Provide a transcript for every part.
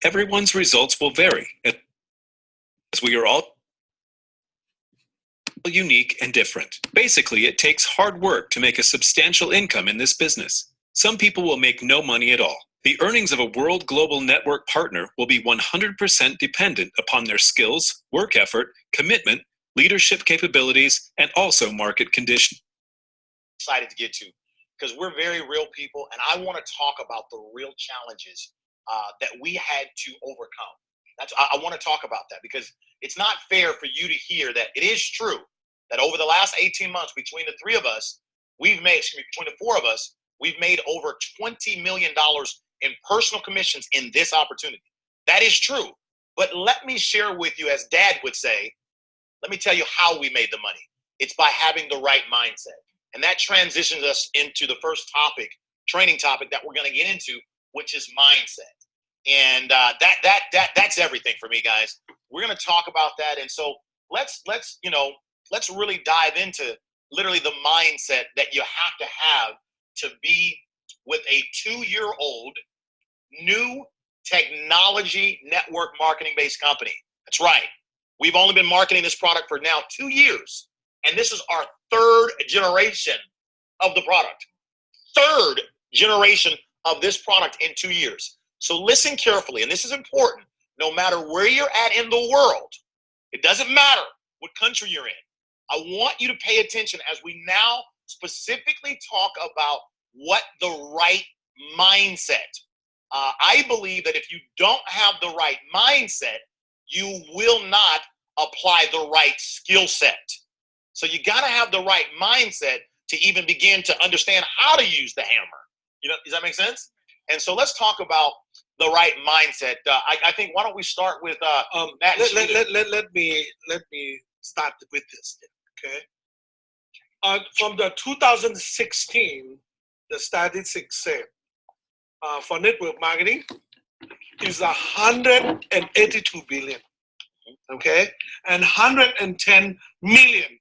everyone's results will vary, as we are all unique and different. Basically, it takes hard work to make a substantial income in this business. Some people will make no money at all. The earnings of a world global network partner will be 100% dependent upon their skills, work effort, commitment, leadership capabilities, and also market conditions. Excited to get to, because we're very real people, and I want to talk about the real challenges that we had to overcome. I want to talk about that, because it's not fair for you to hear that it is true that over the last 18 months, between the three of us, between the four of us, we've made over $20 million in personal commissions in this opportunity. That is true. But let me share with you, as Dad would say, let me tell you how we made the money. It's by having the right mindset. And that transitions us into the first topic, training topic that we're going to get into, which is mindset. And that's everything for me, guys. We're going to talk about that. And so let's really dive into literally the mindset that you have to be with a 2-year-old new technology network marketing based company. That's right. We've only been marketing this product for now 2 years. And this is our 3rd generation of the product. 3rd generation of this product in 2 years. So listen carefully, and this is important. No matter where you're at in the world, it doesn't matter what country you're in. I want you to pay attention as we now specifically talk about what the right mindset. I believe that if you don't have the right mindset, you will not apply the right skill set. So you got to have the right mindset to even begin to understand how to use the hammer. Does that make sense? And so let's talk about the right mindset. I think, why don't we start with Matt? Let me start with this, okay? From the 2016, the statistics said for network marketing is 182 billion, okay, and 110 million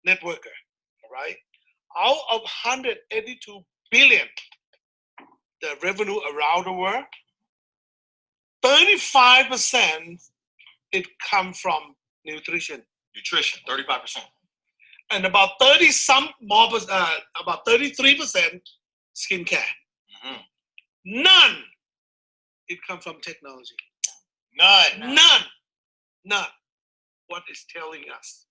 networker, right? Out of 182 billion, the revenue around the world, 35% it come from nutrition. Nutrition, 35%. And about 33% skincare. Mm-hmm. None it comes from technology. None. What it's telling us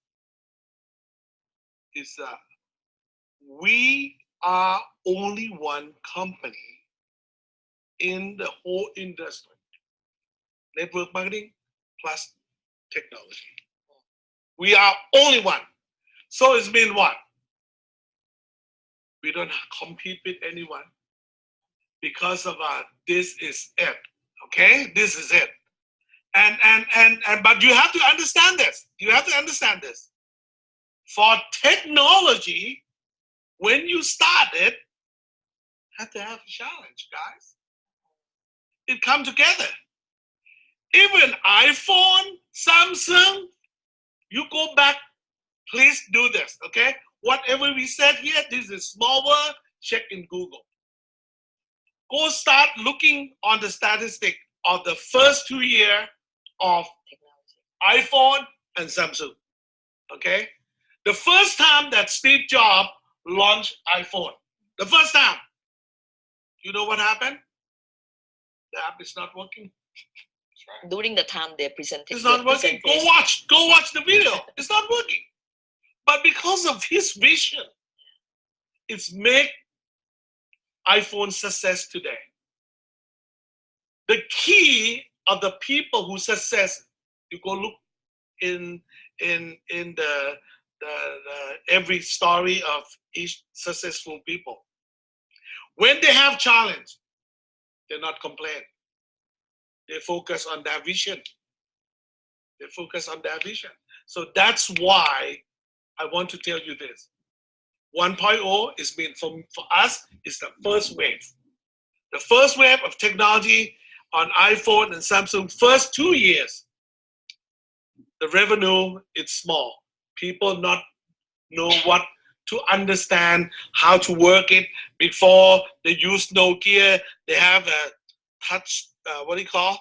is that we are only one company in the whole industry. Network marketing plus technology. We are only one. So it's been what? We don't compete with anyone because of this is it. Okay? This is it. But you have to understand this. You have to understand this. For technology, when you start it, you have to have a challenge, guys. It comes together. Even iPhone, Samsung, you go back, please do this, okay? Whatever we said here, this is small word, check in Google. Go start looking on the statistic of the first 2 years of iPhone and Samsung, okay? The first time that Steve Jobs launched iPhone, the first time, you know what happened? The app is not working. During the time they presented. It's not working. Go watch the video. It's not working. But because of his vision, it's made iPhone success today. The key of the people who success, you go look in the every story of each successful people. When they have challenge, they're not complaining. They focus on their vision. They focus on their vision. So that's why I want to tell you this. 1.0 is mean for us is the first wave. The first wave of technology on iPhone and Samsung, first 2 years, the revenue is small. People not know what to understand, how to work it. Before they use Nokia, they have a touch, what do you call?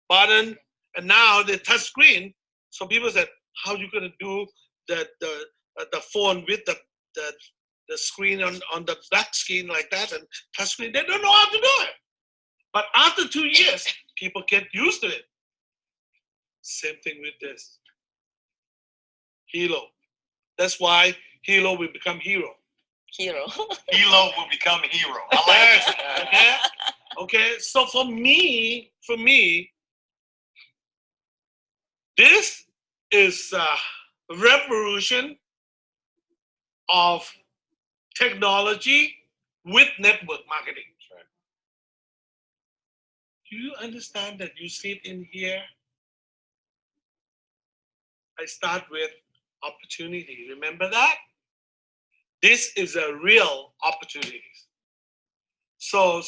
button, and now the touch screen. So people said, how are you going to do the phone with the screen on the black screen like that and touch screen? They don't know how to do it. But after 2 years, people get used to it. Same thing with this. Hilo. That's why Hilo will become hero. Hero. Hilo will become hero. I like it. Okay? Okay, so for me, this is a revolution of technology with network marketing. Right. Do you understand that you sit in here? I start with opportunity. Remember that? This is a real opportunity. So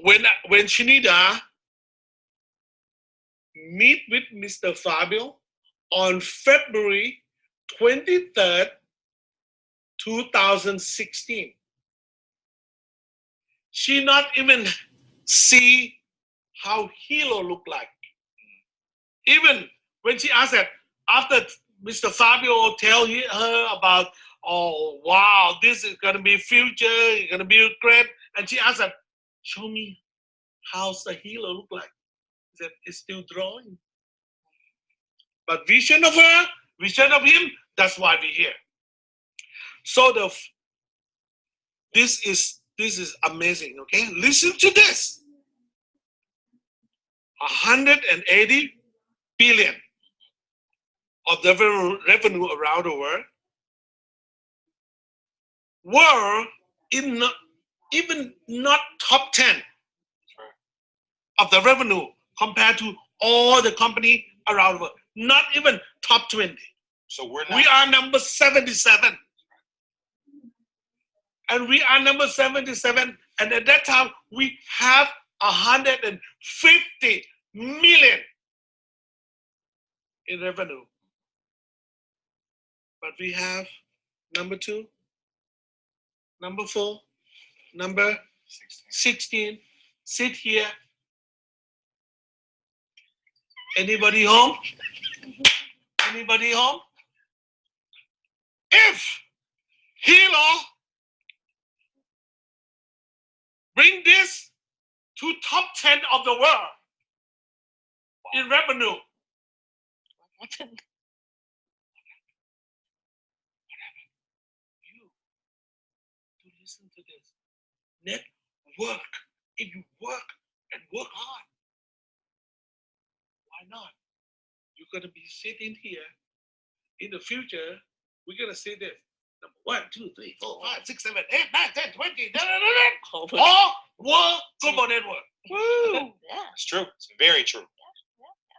when Shinida meet with Mr. Fabio on February 23rd, 2016, she not even see how Hilo look like. Even when she asked that, after Mr. Fabio tell her about, oh wow, this is gonna be future, it's gonna be great, and she asked that, show me how's the Hilo look like. He said, it's still drawing. But vision of her, vision of him, that's why we're here. So this is amazing, okay? Listen to this. 180 billion of the revenue around the world were even not top 10 of the revenue compared to all the company around the world. Not even top 20. So we're not. We are number 77. And we are number 77. And at that time, we have 150 million in revenue. But we have number 2, number 4, number 16. Sit here. Anybody home? Anybody home? If Hilo bring this to top 10 of the world in revenue, you to listen to this. Network. If you work and work hard, why not? You're gonna be sitting here. In the future, we're gonna say this. Number 1, 2, 3, 4, 5, 6, 7, 8, 9, 10, 20. All World Global Network. Woo! Yeah. It's true. It's very true.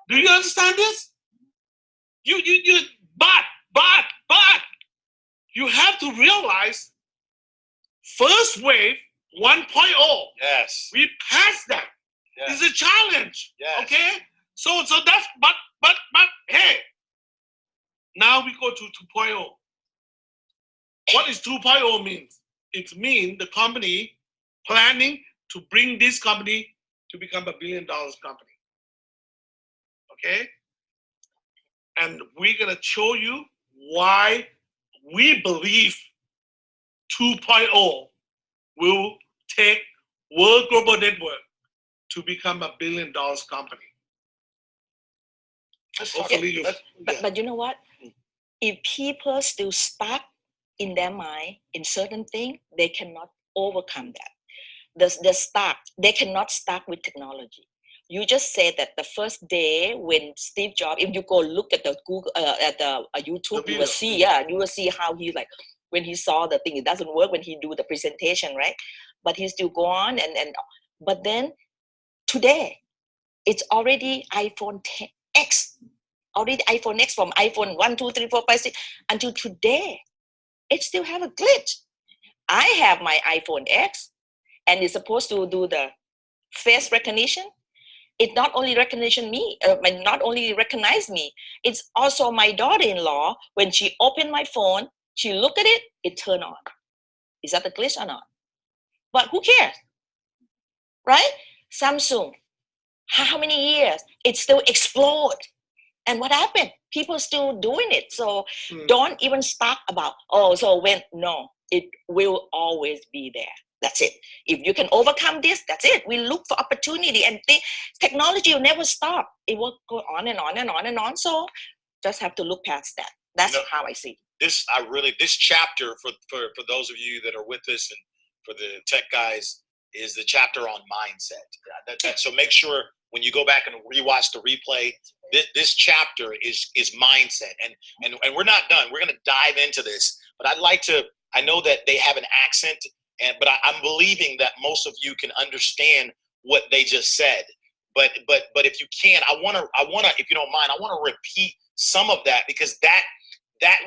Do you understand this? But you have to realize first wave 1.0. Yes. We passed that. Yes. It's a challenge. Yes. Okay? So that's but hey. Now we go to 2.0. What is 2.0 means? It means the company planning to bring this company to become $1 billion company. Okay? And we're gonna show you why we believe 2.0 will take World Global Network to become $1 billion company. Hopefully you. But you know what? If people still stuck in their mind in certain things, they cannot overcome that. They cannot stuck with technology. You just said that the first day when Steve Jobs, if you go look at the Google, at the YouTube, you will see how he like when he saw the thing, it doesn't work when he do the presentation, right? But he still go on but then today it's already iPhone X. Already iPhone X from iPhone 1, 2, 3, 4, 5, 6 until today, it still have a glitch. I have my iPhone X, and it's supposed to do the face recognition. It not only recognize me, it's also my daughter-in-law. When she opened my phone, she look at it, it turned on. Is that a glitch or not? But who cares, right? Samsung, How many years? It still explode. And what happened? People still doing it. So don't even start about, no, it will always be there. That's it. If you can overcome this, that's it. We look for opportunity and think technology will never stop. It will go on and on and on and on. So just have to look past that. That's how I see it. This chapter for those of you that are with us and for the tech guys is the chapter on mindset. So make sure when you go back and rewatch the replay, this chapter is mindset. And we're not done. We're going to dive into this. But I know that they have an accent, but I'm believing that most of you can understand what they just said. But if you can, I want to, if you don't mind, I want to repeat some of that, because that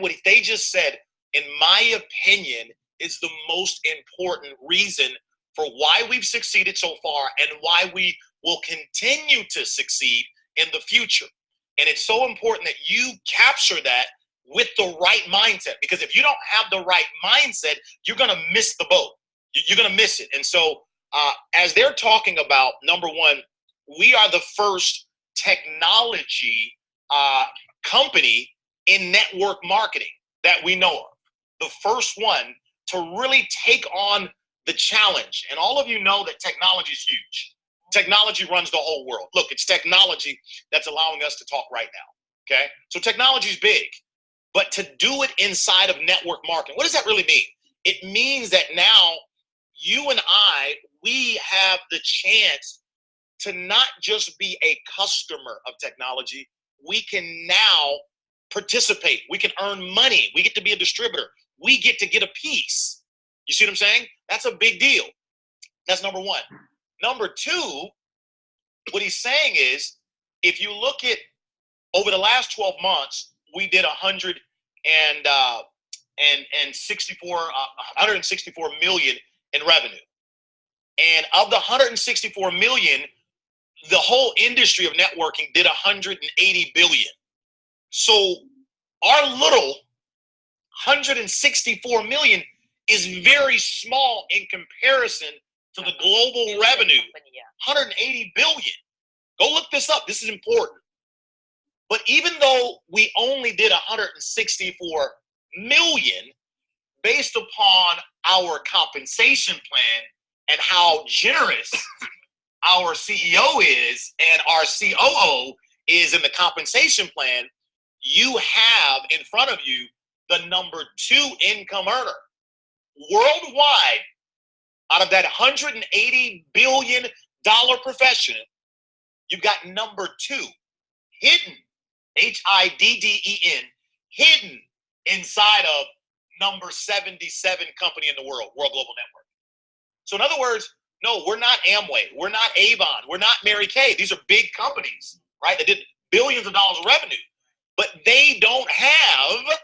what they just said, in my opinion, is the most important reason for why we've succeeded so far and why we will continue to succeed in the future. And it's so important that you capture that with the right mindset, because if you don't have the right mindset, you're going to miss the boat. You're going to miss it. And so as they're talking about, number one, we are the first technology company in network marketing that we know of. The first one to really take on the challenge. And all of you know that technology is huge. Technology runs the whole world. Look, it's technology that's allowing us to talk right now. Okay? So technology is big. But to do it inside of network marketing, what does that really mean? It means that now you and we have the chance to not just be a customer of technology. We can now participate. We can earn money. We get to be a distributor. We get to get a piece. You see what I'm saying? That's a big deal. That's number one. Number two, what he's saying is, if you look at over the last 12 months, we did 164 million in revenue. And of the 164 million, the whole industry of networking did 180 billion. So our little 164 million is very small in comparison to the global revenue. 180 billion. Go look this up. This is important. But even though we only did 164 million, based upon our compensation plan and how generous our CEO is and our COO is in the compensation plan, you have in front of you the number 2 income earner worldwide. Out of that $180 billion profession, you've got number 2 hidden, HIDDEN, hidden inside of number 77 company in the world, World Global Network. So in other words, no, we're not Amway. We're not Avon. We're not Mary Kay. These are big companies, right? That did billions of dollars of revenue. But they don't have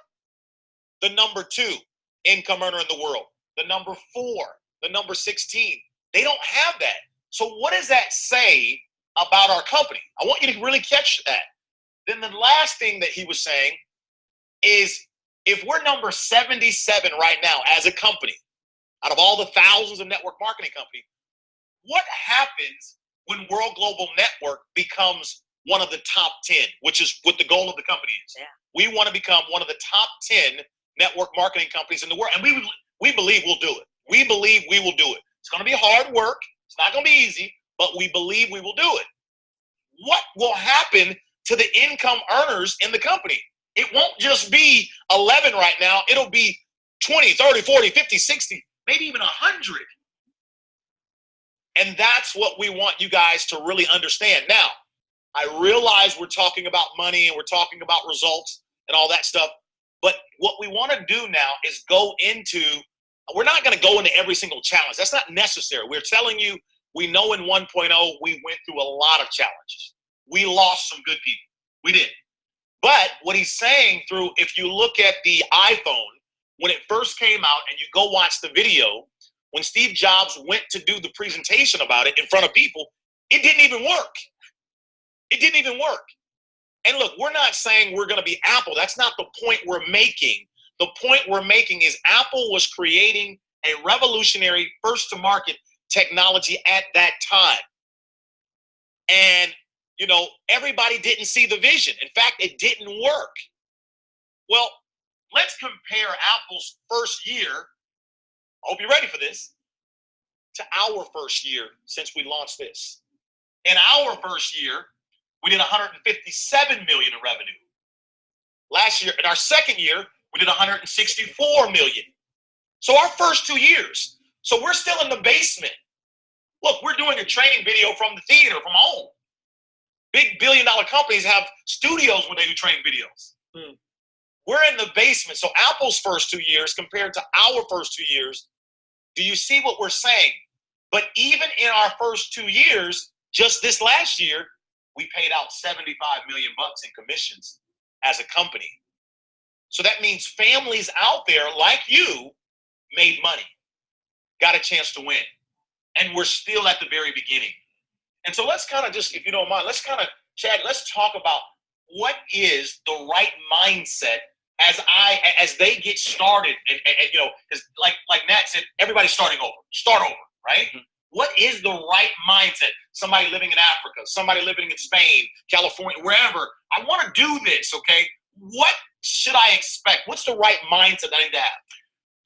the number 2 income earner in the world, the number 4, the number 16. They don't have that. So what does that say about our company? I want you to really catch that. Then the last thing that he was saying is, if we're number 77 right now as a company, out of all the thousands of network marketing companies, what happens when World Global Network becomes one of the top 10, which is what the goal of the company is? Yeah. We want to become one of the top 10 network marketing companies in the world. And we believe we'll do it. We believe we will do it. It's going to be hard work. It's not going to be easy, but we believe we will do it. What will happen to the income earners in the company? It won't just be 11 right now. It'll be 20, 30, 40, 50, 60, maybe even 100. And that's what we want you guys to really understand. Now, I realize we're talking about money and we're talking about results and all that stuff. But what we want to do now is we're not going to go into every single challenge. That's not necessary. We're telling you, we know in 1.0, we went through a lot of challenges. We lost some good people. We did. But what he's saying if you look at the iPhone, when it first came out and you go watch the video, when Steve Jobs went to do the presentation about it in front of people, it didn't even work. It didn't even work. And look, we're not saying we're going to be Apple. That's not the point we're making. The point we're making is Apple was creating a revolutionary first-to-market technology at that time. And, everybody didn't see the vision. In fact, it didn't work. Well, let's compare Apple's first year. I hope you're ready for this. To our first year since we launched this. In our first year, we did 157 million in revenue. Last year, in our second year, we did 164 million. So our first 2 years. So we're still in the basement. Look, we're doing a training video from the theater, from home. Big billion-dollar companies have studios where they do training videos. We're in the basement. So Apple's first 2 years compared to our first 2 years, do you see what we're saying? But even in our first 2 years, just this last year, we paid out 75 million bucks in commissions as a company. So that means families out there like you made money, got a chance to win. And we're still at the very beginning. And so let's kind of just, if you don't mind, Chad, let's talk about what is the right mindset as they get started. And because like Nat said, everybody's starting over. Start over, right? Mm-hmm. What is the right mindset? Somebody living in Africa, somebody living in Spain, California, wherever. I want to do this, okay? What should I expect? What's the right mindset that I need to have?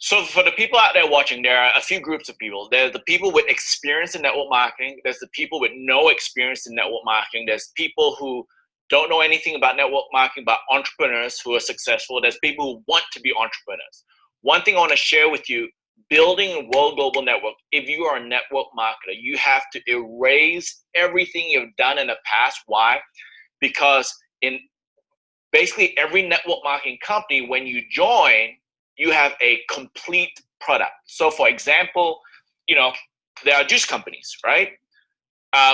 So for the people out there watching, there are a few groups of people. There's the people with experience in network marketing. There's the people with no experience in network marketing. There's people who don't know anything about network marketing, but entrepreneurs who are successful. There's people who want to be entrepreneurs. One thing I want to share with you, building a World Global Network, if you are a network marketer, you have to erase everything you've done in the past. Why? Because in basically every network marketing company, when you join, you have a complete product. So for example, there are juice companies, right?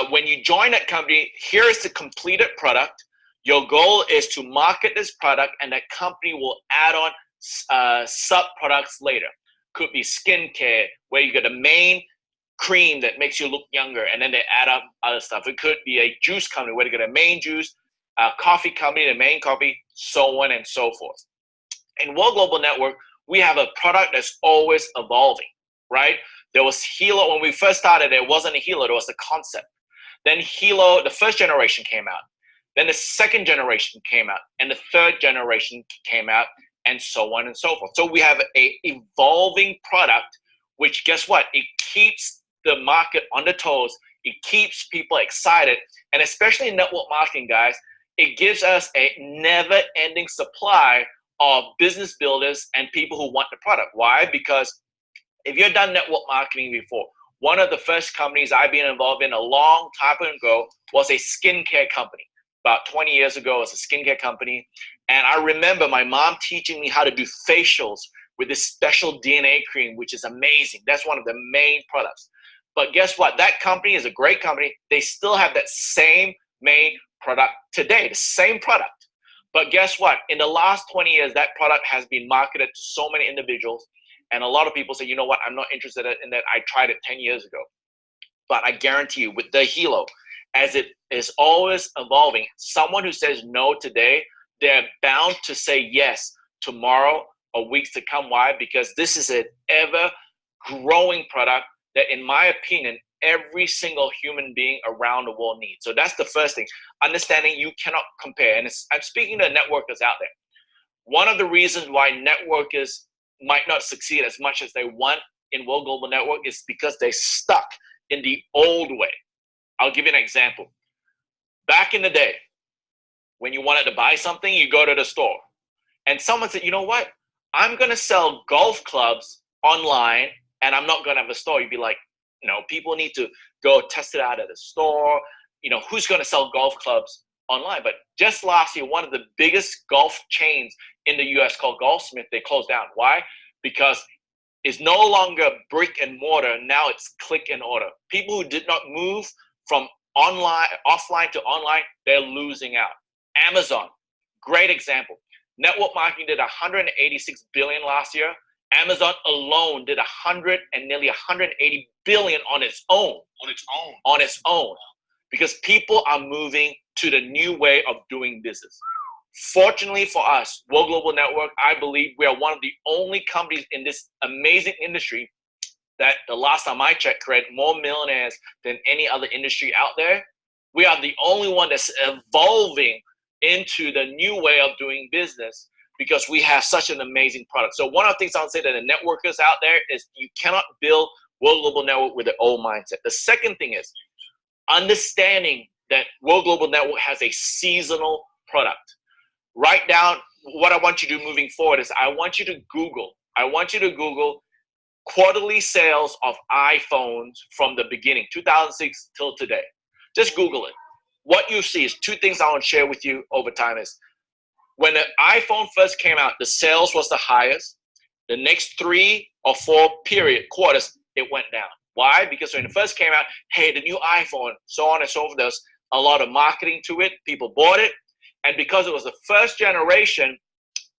When you join that company, here is the completed product. Your goal is to market this product, and that company will add on sub-products later. Could be skincare, where you get a main cream that makes you look younger, and then they add up other stuff. It could be a juice company, where you get a main juice, a coffee company, the main coffee, so on and so forth. In World Global Network, we have a product that's always evolving, right? There was Hilo. When we first started, there wasn't a Hilo. There was a concept. Then Hilo, the first generation came out. Then the second generation came out. And the third generation came out, and so on and so forth. So we have an evolving product, which guess what? It keeps the market on the toes. It keeps people excited. And especially in network marketing, guys, it gives us a never-ending supply of business builders and people who want the product. Why? Because if you've done network marketing before, one of the first companies I've been involved in a long time ago was a skincare company. About 20 years ago, it was a skincare company. And I remember my mom teaching me how to do facials with this special DNA cream, which is amazing. That's one of the main products. But guess what? That company is a great company. They still have that same main product today, the same product. But guess what? In the last 20 years, that product has been marketed to so many individuals. And a lot of people say, you know what? I'm not interested in that. I tried it 10 years ago. But I guarantee you, with the Hilo, as it is always evolving, someone who says no today, they're bound to say yes tomorrow or weeks to come. Why? Because this is an ever-growing product that, in my opinion, every single human being around the world needs. So that's the first thing. Understanding you cannot compare. And I'm speaking to networkers out there. One of the reasons why networkers might not succeed as much as they want in World Global Network is because they're stuck in the old way. I'll give you an example. Back in the day, when you wanted to buy something, you go to the store. And someone said, you know what? I'm going to sell golf clubs online, and I'm not going to have a store. You'd be like, people need to go test it out at the store. Who's going to sell golf clubs online? But just last year, one of the biggest golf chains in the US called Golfsmith, they closed down. Why? Because it's no longer brick and mortar. Now it's click and order. People who did not move from offline to online, they're losing out. Amazon, great example. Network marketing did 186 billion last year. Amazon alone did nearly 180 billion on its own. On its own. Because people are moving to the new way of doing business. Fortunately for us, World Global Network, I believe we are one of the only companies in this amazing industry that, the last time I checked, created more millionaires than any other industry out there. We are the only one that's evolving into the new way of doing business because we have such an amazing product. So one of the things I'll say to the networkers out there is you cannot build World Global Network with the old mindset. The second thing is understanding that World Global Network has a seasonal product. Write down what I want you to do moving forward is I want you to Google quarterly sales of iPhones from the beginning, 2006 till today. Just Google it. What you see is two things I want to share with you over time is when the iPhone first came out, the sales was the highest. The next 3 or 4 quarters, it went down. Why? Because when it first came out, hey, the new iPhone, so on and so forth, there's a lot of marketing to it. People bought it. And because it was the first generation,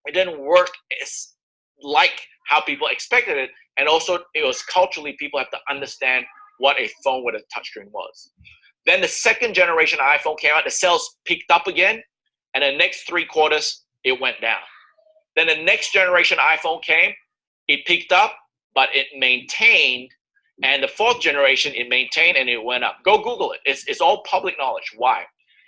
it didn't work as like how people expected it. And also, it was culturally, people have to understand what a phone with a touchscreen was. Then the second generation iPhone came out, the sales picked up again. And the next 3 quarters, it went down. Then the next generation iPhone came, it picked up, but it maintained. And the 4th generation, it maintained and it went up. Go Google it. It's all public knowledge. Why?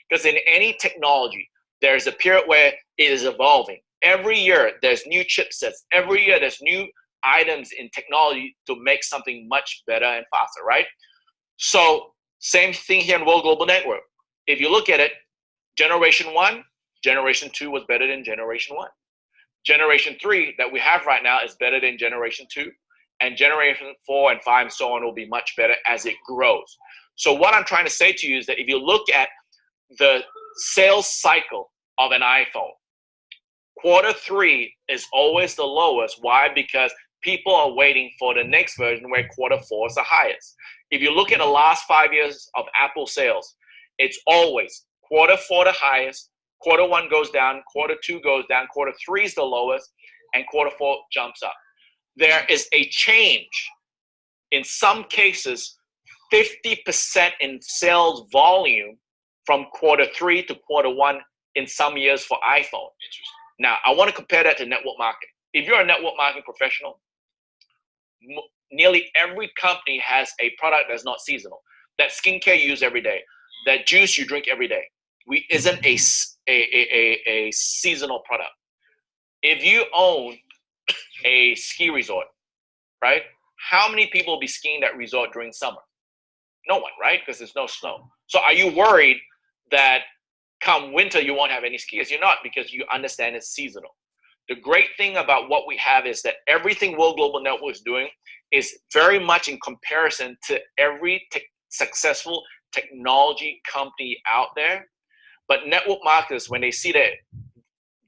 Because in any technology, there's a period where it is evolving. Every year, there's new chipsets. Every year, there's new items in technology to make something much better and faster, right? So same thing here in World Global Network. If you look at it, Generation 1, Generation 2 was better than Generation 1. Generation 3 that we have right now is better than Generation 2. And Generation 4 and 5 and so on will be much better as it grows. So what I'm trying to say to you is that if you look at the sales cycle of an iPhone, quarter 3 is always the lowest. Why? Because people are waiting for the next version where quarter 4 is the highest. If you look at the last 5 years of Apple sales, it's always quarter 4 the highest, quarter 1 goes down, quarter 2 goes down, quarter 3 is the lowest, and quarter 4 jumps up. There is a change, in some cases, 50% in sales volume from quarter 3 to quarter 1 in some years for iPhone. Now, I want to compare that to network marketing. If you're a network marketing professional, nearly every company has a product that's not seasonal. That skincare you use every day, that juice you drink every day, isn't a seasonal product. If you own a ski resort, right? How many people will be skiing that resort during summer? No one, right? Because there's no snow. So are you worried that come winter you won't have any skiers? You're not, because you understand it's seasonal. The great thing about what we have is that everything World Global Network is doing is very much in comparison to every successful technology company out there. But network marketers, when they see the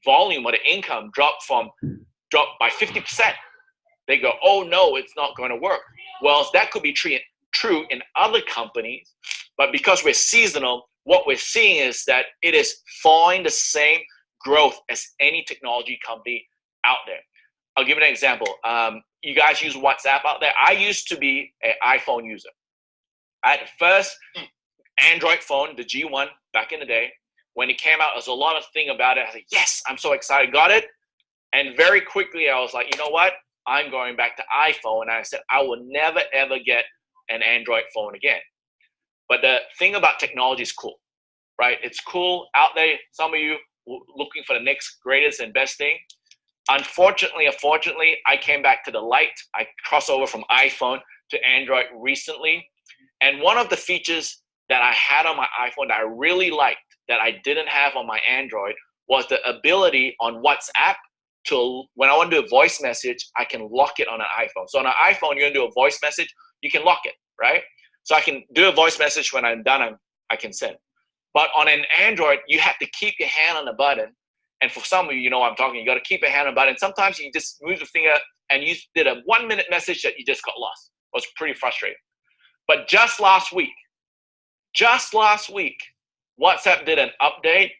volume or the income drop by 50%, they go, oh no, it's not going to work. Well, that could be true in other companies, but because we're seasonal, what we're seeing is that it is following the same growth as any technology company out there. I'll give you an example. You guys use WhatsApp out there. I used to be an iPhone user. I had the first Android phone, the G1, back in the day. When it came out, there was a lot of thing about it. I was like, yes, I'm so excited, got it. And very quickly, I was like, you know what? I'm going back to iPhone. And I said, I will never, ever get an Android phone again. But the thing about technology is cool, right? It's cool out there. Some of you looking for the next greatest and best thing. Unfortunately, I came back to the light. I crossed over from iPhone to Android recently. And one of the features that I had on my iPhone that I really liked that I didn't have on my Android was the ability on WhatsApp to, when I want to do a voice message, I can lock it on an iPhone. So on an iPhone, you're going to do a voice message, you can lock it, right? So I can do a voice message. When I'm done, I can send. But on an Android, you have to keep your hand on the button. And for some of you, you know what I'm talking, you got to keep your hand on the button. Sometimes you just move the finger and you did a 1-minute message that you just got lost. It was pretty frustrating. But just last week, WhatsApp did an update.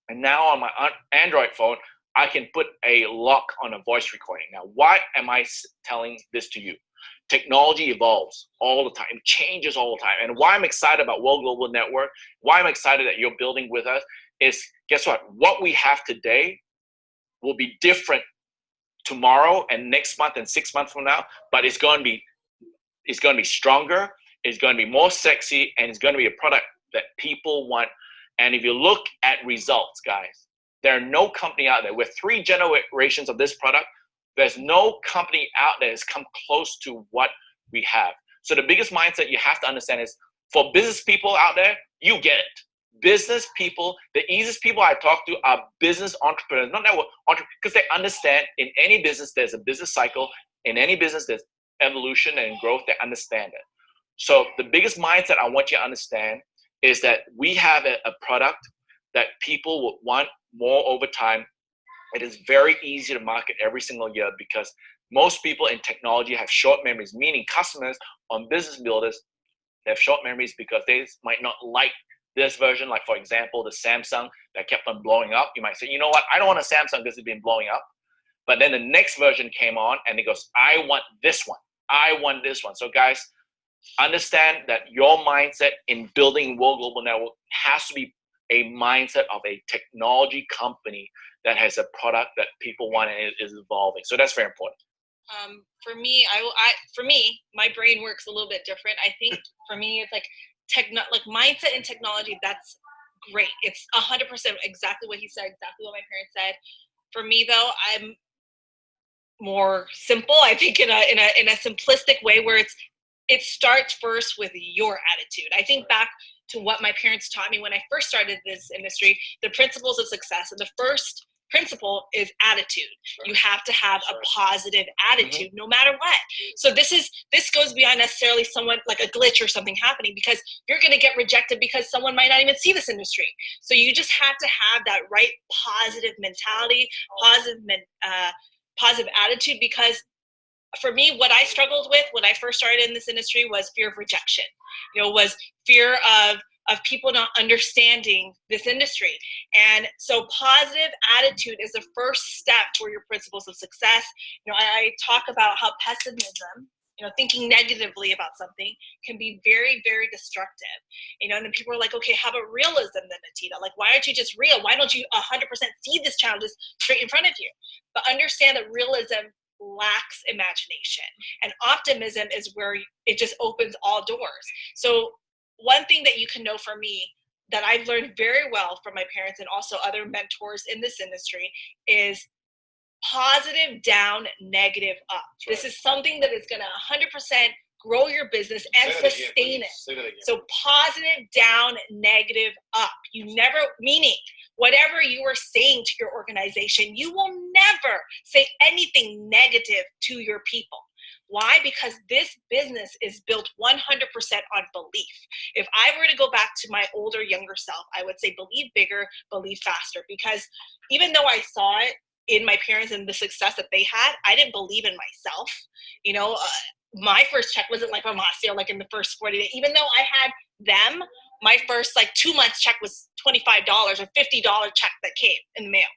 And now on my Android phone, I can put a lock on a voice recording. Now, why am I telling this to you? Technology evolves all the time, changes all the time. And why I'm excited about World Global Network, why I'm excited that you're building with us is, guess what? What we have today will be different tomorrow and next month and 6 months from now, but it's going to be stronger, it's going to be more sexy, and it's going to be a product that people want. And if you look at results, guys, there are no company out there with 3 generations of this product. There's no company out there that's come close to what we have. So the biggest mindset you have to understand is, for business people out there, you get it. Business people, the easiest people I talk to are business entrepreneurs, not network entrepreneurs, because they understand in any business there's a business cycle. In any business there's evolution and growth. They understand it. So the biggest mindset I want you to understand is that we have a product that people will want more over time. It is very easy to market every single year because most people in technology have short memories, meaning customers on business builders, they have short memories because they might not like this version. Like, for example, the Samsung that kept on blowing up. You might say, you know what? I don't want a Samsung because it's been blowing up. But then the next version came on and it goes, I want this one. I want this one. So guys, understand that your mindset in building World Global Network has to be a mindset of a technology company that has a product that people want and is evolving. So that's very important. For me, my brain works a little bit different. I think for me, it's like mindset and technology. That's great. It's 100% exactly what he said, exactly what my parents said. For me, though, I'm more simple. I think in a simplistic way where it starts first with your attitude. I think back to what my parents taught me when I first started this industry, the principles of success, and the first principle is attitude. You have to have a positive attitude no matter what. So this goes beyond necessarily someone like a glitch or something happening, because you're going to get rejected because someone might not even see this industry. So you just have to have that right positive mentality, positive attitude, because for me, what I struggled with when I first started in this industry was fear of rejection. Was fear of people not understanding this industry. And so positive attitude is the first step for your principles of success. I talk about how pessimism, thinking negatively about something can be very, very destructive. And then people are like, okay, how about realism then, Atita? Like, why aren't you just real? Why don't you 100% see this challenge straight in front of you? But understand that realism lacks imagination, and optimism is where it just opens all doors. So one thing that you can know from me that I've learned very well from my parents and also other mentors in this industry is positive down, negative up. This is something that is going to 100% grow your business and sustain it. So positive down, negative up. Meaning whatever you are saying to your organization, you will never say anything negative to your people. Why? Because this business is built 100% on belief. If I were to go back to my older, younger self, I would say believe bigger, believe faster. Because even though I saw it in my parents and the success that they had, I didn't believe in myself. My first check wasn't like Mamasio, like in the first 40 days. Even though I had them, my first 2 months check was $25 or $50 check that came in the mail.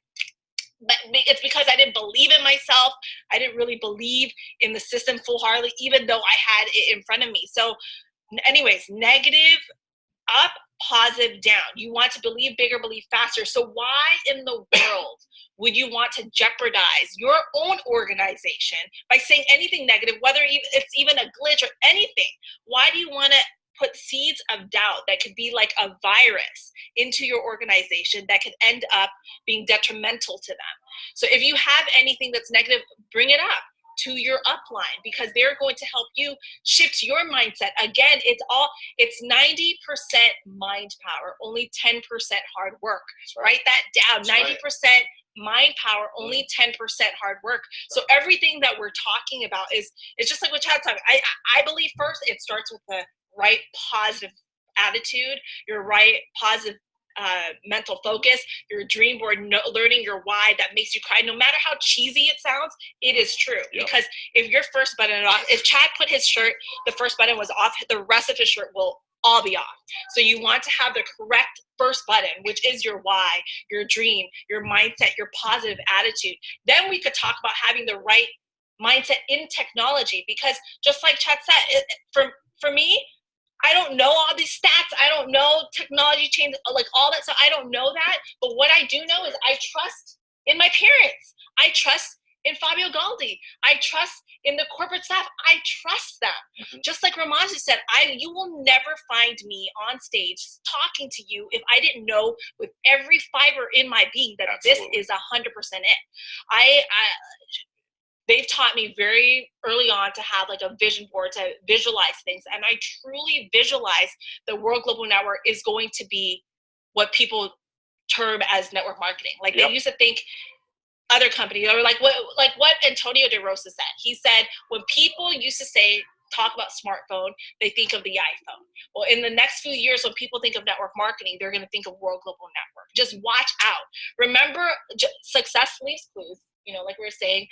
But it's because I didn't believe in myself. I didn't really believe in the system full-heartedly, even though I had it in front of me. So anyways, negative up, positive down. You want to believe bigger, believe faster. So why in the world would you want to jeopardize your own organization by saying anything negative, whether it's even a glitch or anything? Why do you want to put seeds of doubt that could be like a virus into your organization that could end up being detrimental to them? So if you have anything that's negative, bring it up to your upline, because they're going to help you shift your mindset. Again, it's 90% mind power, only 10% hard work. Write that down. 90% mind power, only 10% hard work. So everything that we're talking about is just like what Chad's talking. I believe first it starts with the right positive attitude, your right positive mental focus, your dream board, learning your why that makes you cry. No matter how cheesy it sounds, it is true. Yep. Because if your first button is off, if Chad put his shirt, the first button was off, the rest of his shirt will all be off. So you want to have the correct first button, which is your why, your dream, your mindset, your positive attitude. Then we could talk about having the right mindset in technology, because just like Chad said, for me, I don't know all these stats. I don't know technology change, like all that stuff. I don't know that. But what I do know is I trust in my parents. I trust in Fabio Galdi. I trust in the corporate staff. I trust them. Mhm. Just like Ramaz said, you will never find me on stage talking to you if I didn't know with every fiber in my being that Absolutely. this is 100% it. They've taught me very early on to have like a vision board, to visualize things. And I truly visualize the World Global Network is going to be what people term as network marketing. Like Yep. they used to think other companies, or like what Antonio De Rosa said. He said, when people used to talk about smartphone, they think of the iPhone. Well, in the next few years, when people think of network marketing, they're going to think of World Global Network. Just watch out. Remember, success leaves clues. You know, like we were saying,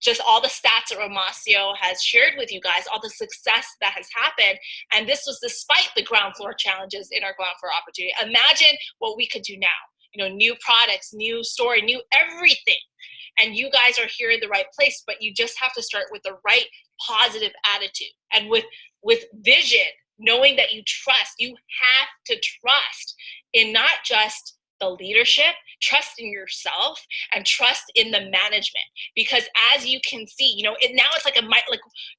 just all the stats that Romacio has shared with you guys, all the success that has happened. And this was despite the ground floor challenges in our ground floor opportunity. Imagine what we could do now. You know, new products, new story, new everything. And you guys are here in the right place, but you just have to start with the right positive attitude. And with vision, knowing that you have to trust in not just the leadership, trust in yourself, and trust in the management. Because as you can see, you know, now it's like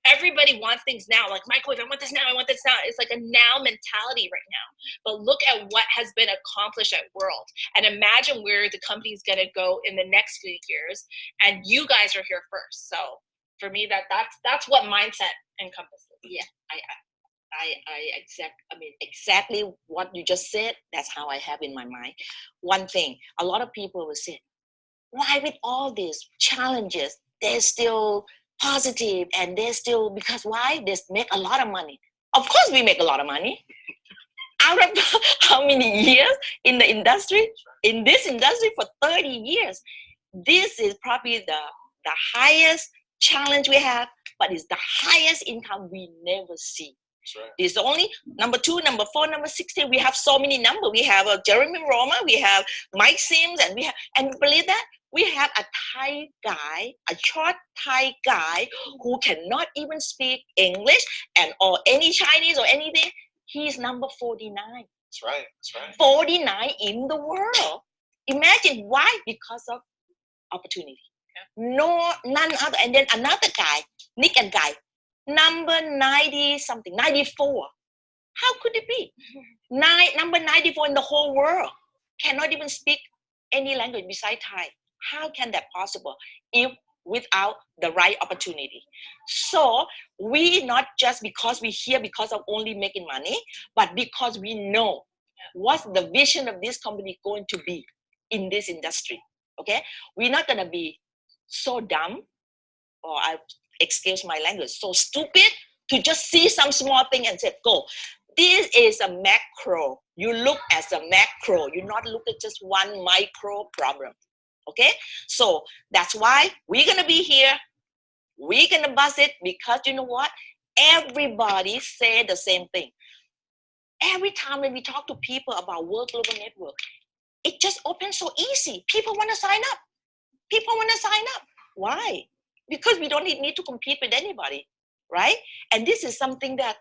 everybody wants things now. Like, microwave, I want this now, I want this now. It's like a now mentality right now. But look at what has been accomplished at World. And imagine where the company's gonna go in the next few years. And you guys are here first. So for me, that's what mindset encompasses. Yeah, exactly what you just said. That's how I have in my mind. One thing, a lot of people will say, why with all these challenges, they're still positive and they're still, because why? They make a lot of money. Of course we make a lot of money. Out of how many years in the industry? In this industry for 30 years. This is probably the highest challenge we have, but it's the highest income we never see. Right. It's only number 2, number 4, number 16. We have so many numbers. We have Jeremy Roma, we have Mike Sims, and believe that we have a Thai guy, a short Thai guy who cannot even speak English or any Chinese or anything. He's number 49. That's right. That's right. 49 in the world. Imagine why? Because of opportunity. No, none other. And then another guy, Nick and Guy, number 90 something, 94. How could it be? Number 94 in the whole world. Cannot even speak any language besides Thai. How can that possible if without the right opportunity? So we not just because we're here because of only making money, but because we know what's the vision of this company going to be in this industry. Okay? We're not going to be so dumb, or excuse my language, so stupid to just see some small thing and say, go. This is a macro. You look as a macro. You not look at just one micro problem. Okay? So that's why we're going to be here. We're going to bust it because you know what? Everybody say the same thing. Every time when we talk to people about World Global Network, it just opens so easy. People want to sign up. People want to sign up. Why? Because we don't need to compete with anybody, right? And this is something that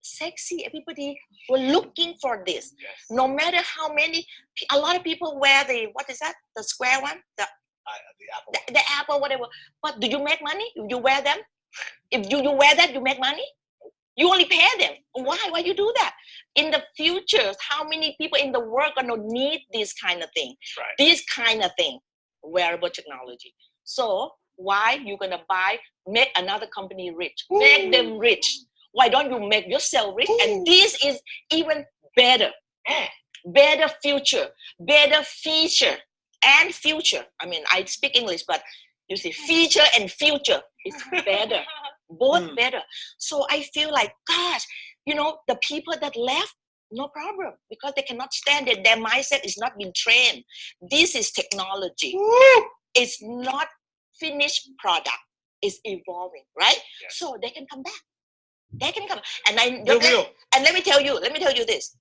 sexy. Everybody were looking for this. Yes. No matter how many, a lot of people wear the square one, the Apple. the Apple, whatever. But do you make money? You wear them? If you wear that, you make money? You only pay them. Why? Why you do that? In the future, how many people in the world are going to need this kind of thing? That's right. This kind of thing, wearable technology. So why you going to make another company rich? Make them rich. Why don't you make yourself rich? And this is even better. Better future. Better feature and future. I mean, I speak English, but you see, feature and future is better. Both better. So I feel like, gosh, you know, the people that left, no problem, because they cannot stand it. Their mindset is not being trained. This is technology. It's not finished product. It's evolving, right? Yes. So they can come back. They can come. And let me tell you this.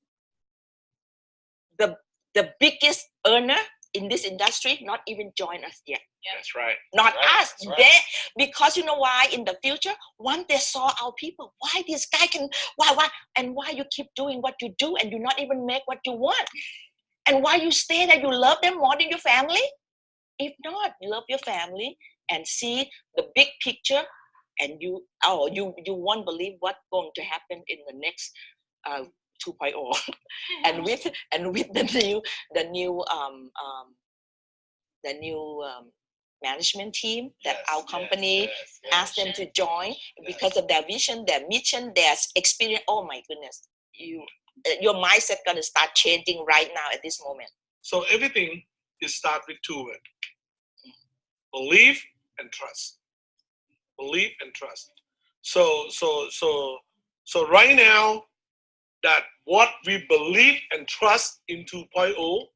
The biggest earner in this industry not even join us yet. That's right. Not us. That's right. They, because you know why? In the future, once they saw our people, why this guy can, why, and why you keep doing what you do and you not even make what you want, and why you stay there, you love them more than your family. If not, love your family and see the big picture, and you won't believe what's going to happen in the next 2.0. and with the new management team that our company asked them to join because of their vision, their mission, their experience. Oh my goodness, your mindset gonna start changing right now at this moment. So everything is start with 2 words: believe and trust. Believe and trust. So right now, that what we believe and trust in 2.0,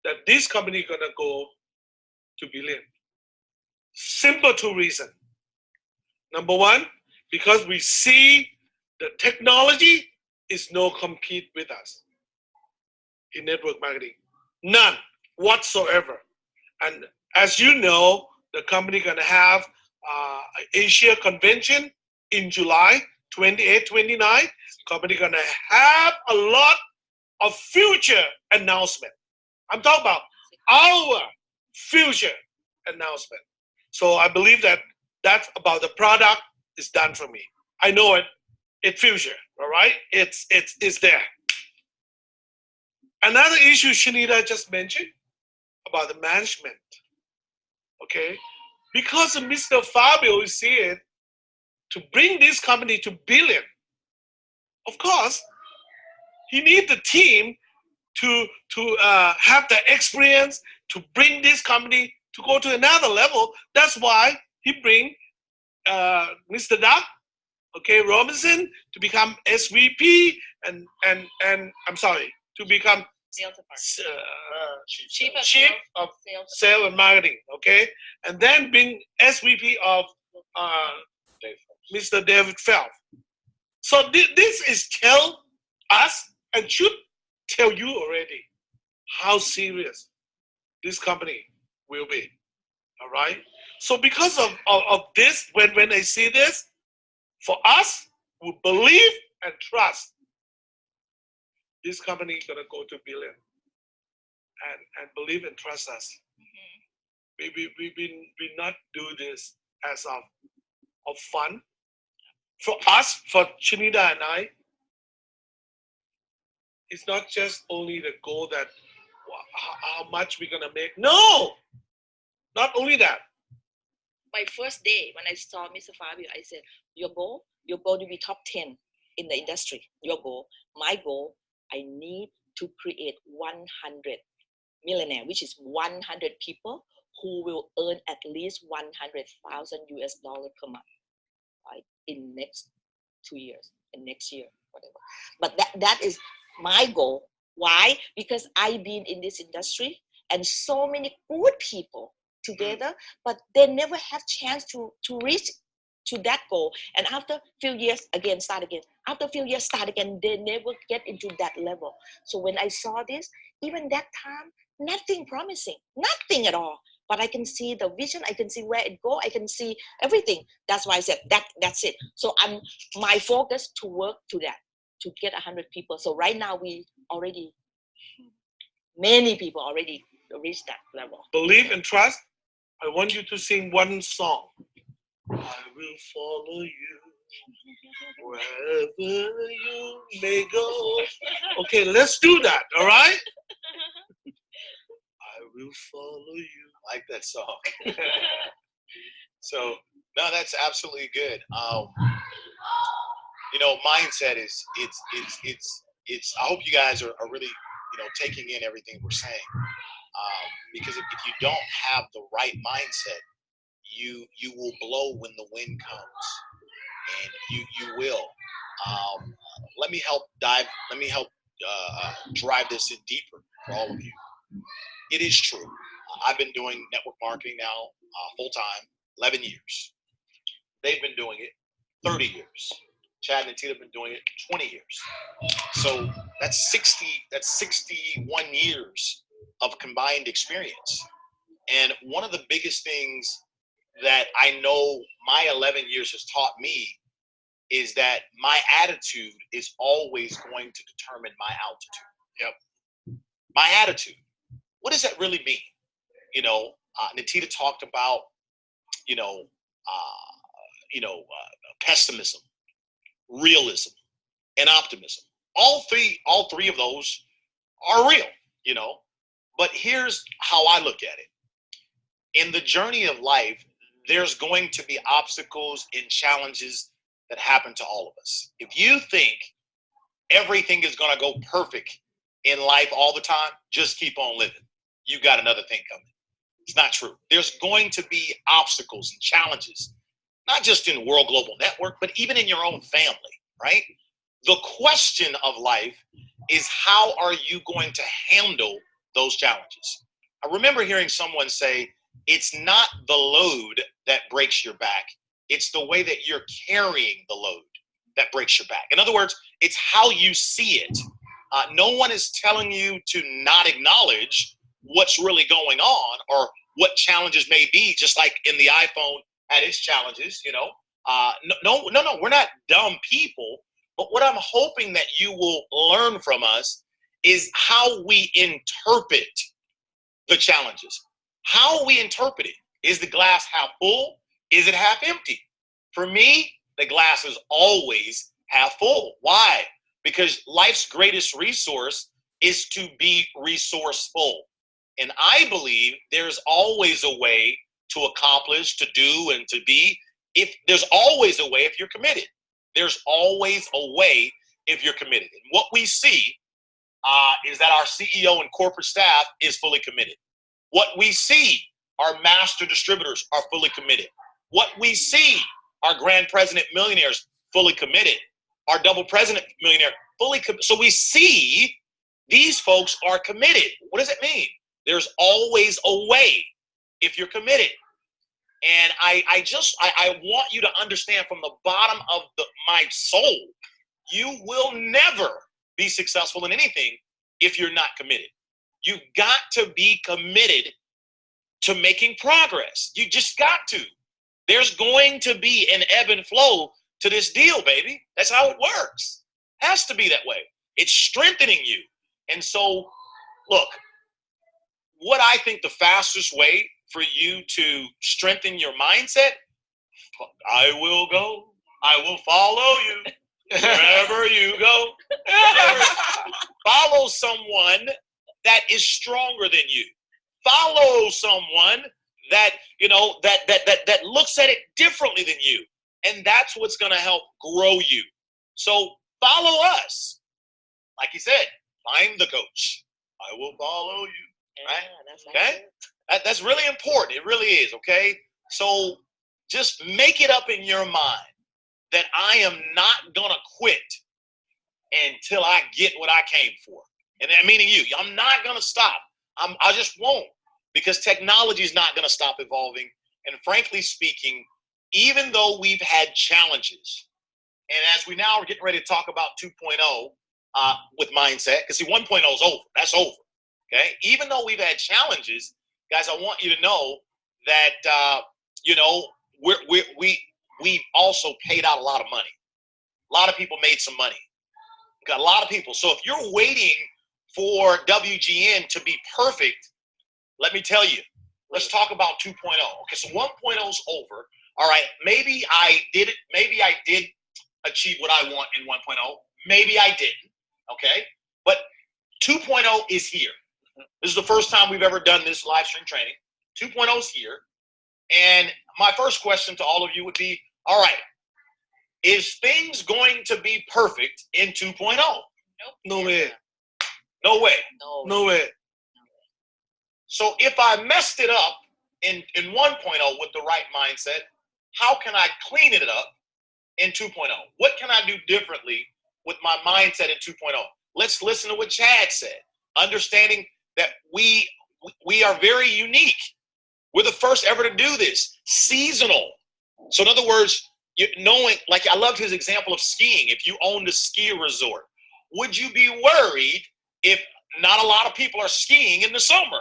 that this company gonna go to billion. Simple 2 reasons. Number 1, because we see the technology is no compete with us in network marketing. None whatsoever. And as you know, the company gonna have Asia convention in July 28, 29. Company gonna have a lot of future announcement. I'm talking about our future announcement. So I believe that that's about the product is done for me. I know it. It's future, all right? It's there. Another issue Shanita just mentioned about the management. Okay, because of Mr. Fabio is here to bring this company to billion. Of course, he needs the team to have the experience to bring this company to go to another level. That's why he bring Mr. Doug, okay, Robinson, to become SVP and I'm sorry, to become chief of sales and marketing, okay, and then being SVP of Mr. David Phelps. So this is tell us and should tell you already how serious this company will be. All right. So because of this, when I see this, for us, we believe and trust this company is gonna go to billion, and believe and trust us. We not do this as of fun. For us, for Shanita and I, it's not just only the goal that how much we're gonna make. No, not only that. My first day when I saw Mr. Fabio, I said, your goal to be top 10 in the industry. Your goal, my goal, I need to create 100 millionaire, which is 100 people who will earn at least $100,000 per month, right? In next 2 years, in next year, whatever. But that is my goal. Why? Because I've been in this industry and so many good people together, but they never have chance to reach to that goal. And after a few years, again, start again. After a few years, start again. They never get into that level. So when I saw this, even that time, nothing promising, nothing at all. But I can see the vision. I can see where it go. I can see everything. That's why I said that's it. So my focus to work to that, to get 100 people. So right now many people already reached that level. Believe and trust. I want you to sing one song. I will follow you wherever you may go. Okay, let's do that, all right? I will follow you. I like that song. So, no, that's absolutely good. Mindset is it's. I hope you guys are really taking in everything we're saying, because if you don't have the right mindset, you will blow when the wind comes, and you will. Let me help drive this in deeper for all of you. It is true. I've been doing network marketing now full time 11 years. They've been doing it 30 years. Chad and Tina have been doing it 20 years. So that's 61 years of combined experience. And one of the biggest things that I know my 11 years has taught me is that my attitude is always going to determine my altitude. Yep. My attitude. What does that really mean? Natita talked about, pessimism, realism, and optimism. All three of those are real, But here's how I look at it. In the journey of life, there's going to be obstacles and challenges that happen to all of us. If you think everything is going to go perfect in life all the time, just keep on living. You got another thing coming. It's not true. There's going to be obstacles and challenges, not just in World Global Network, but even in your own family, right? The question of life is, how are you going to handle those challenges? I remember hearing someone say, it's not the load that breaks your back. It's the way that you're carrying the load that breaks your back. In other words, it's how you see it. No one is telling you to not acknowledge what's really going on or what challenges may be, just like in the iPhone had its challenges, No, we're not dumb people. But what I'm hoping that you will learn from us is how we interpret the challenges. How we interpret it. Is the glass half full? Is it half empty? For me, the glass is always half full. Why? Because life's greatest resource is to be resourceful. And I believe there's always a way to accomplish, to do, and to be. If there's always a way if you're committed. There's always a way if you're committed. And what we see is that our CEO and corporate staff is fully committed. What we see, our master distributors are fully committed. What we see, our grand president millionaires fully committed. Our double president millionaire fully committed. So we see these folks are committed. What does it mean? There's always a way if you're committed. And I want you to understand from the bottom of my soul, you will never be successful in anything if you're not committed. You've got to be committed to making progress. You just got to. There's going to be an ebb and flow to this deal, baby. That's how it works. Has to be that way. It's strengthening you. And so, look, what I think the fastest way for you to strengthen your mindset, I will go, I will follow you wherever you go. Follow someone that is stronger than you. Follow someone that, that looks at it differently than you. And that's what's going to help grow you. So follow us. Like he said, I'm the coach. I will follow you. Right? Okay? That's really important. It really is, okay? So just make it up in your mind that I am not going to quit until I get what I came for. And that meaning you. I'm not going to stop. I just won't, because technology is not going to stop evolving. And frankly speaking, even though we've had challenges, and as we now are getting ready to talk about 2.0 with mindset, because see, 1.0 is over. That's over. Okay? Even though we've had challenges, guys, I want you to know that, we've also paid out a lot of money. A lot of people made some money. Got a lot of people. So if you're waiting for WGN to be perfect, let me tell you, let's talk about 2.0. Okay, so 1.0 is over. All right, maybe I did it. Maybe I did achieve what I want in 1.0. Maybe I didn't. Okay, but 2.0 is here. This is the first time we've ever done this live stream training. 2.0 is here. And my first question to all of you would be, all right, is things going to be perfect in 2.0? Nope. No way. No way. No way. So if I messed it up in 1.0 with the right mindset, how can I clean it up in 2.0? What can I do differently with my mindset in 2.0? Let's listen to what Chad said. Understanding that we are very unique. We're the first ever to do this. Seasonal. So in other words, knowing, like I loved his example of skiing. If you owned a ski resort, would you be worried if not a lot of people are skiing in the summer?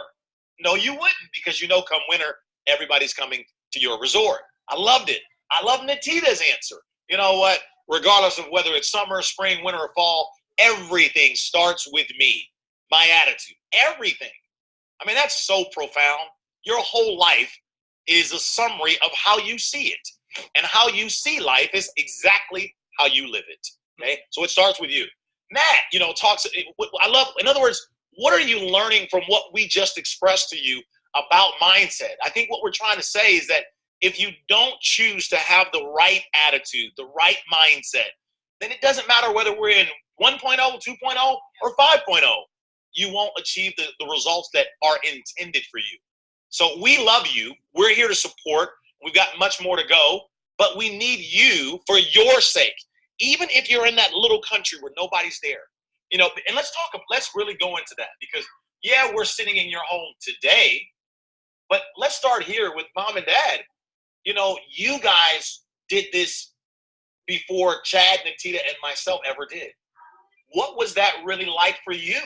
No, you wouldn't, because come winter, everybody's coming to your resort. I loved it. I love Natita's answer. You know what? Regardless of whether it's summer, spring, winter, or fall, everything starts with me. My attitude. Everything. I mean, that's so profound. your whole life is a summary of how you see it. And how you see life is exactly how you live it. Okay? So it starts with you. Matt, talks, I love, in other words, what are you learning from what we just expressed to you about mindset? I think what we're trying to say is that if you don't choose to have the right attitude, the right mindset, then it doesn't matter whether we're in 1.0, 2.0, or 5.0. You won't achieve the results that are intended for you. So we love you. We're here to support. We've got much more to go, but we need you for your sake. Even if you're in that little country where nobody's there, and let's really go into that, because yeah, we're sitting in your home today, but let's start here with mom and dad. You guys did this before Chad, Natita, and myself ever did. What was that really like for you?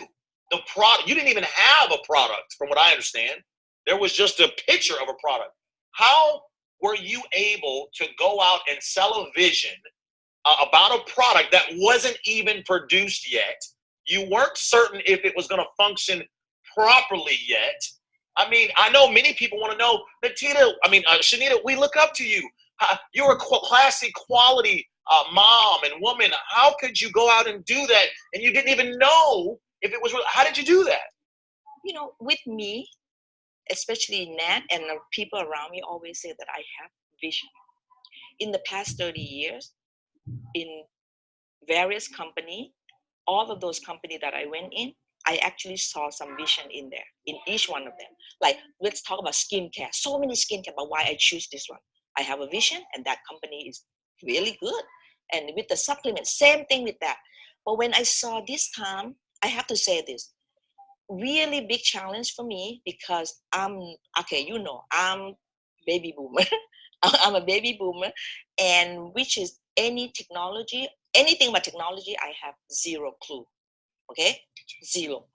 The product, you didn't even have a product, from what I understand. There was just a picture of a product. How were you able to go out and sell a vision about a product that wasn't even produced yet? You weren't certain if it was going to function properly yet. I mean, I know many people want to know, Shanita, we look up to you. You're a classy, quality mom and woman. How could you go out and do that? And you didn't even know if it was real. How did you do that? With me, especially Nat and the people around me always say that I have vision. In the past 30 years, in various companies, all of those companies that I went in, I actually saw some vision in there, in each one of them. Like, let's talk about skincare. So many skincare, but why I choose this one. I have a vision, and that company is really good. And with the supplement, same thing with that. But when I saw this time, I have to say this, really big challenge for me, because I'm baby boomer. I'm a baby boomer, and which is anything about technology, I have zero clue. Okay, zero.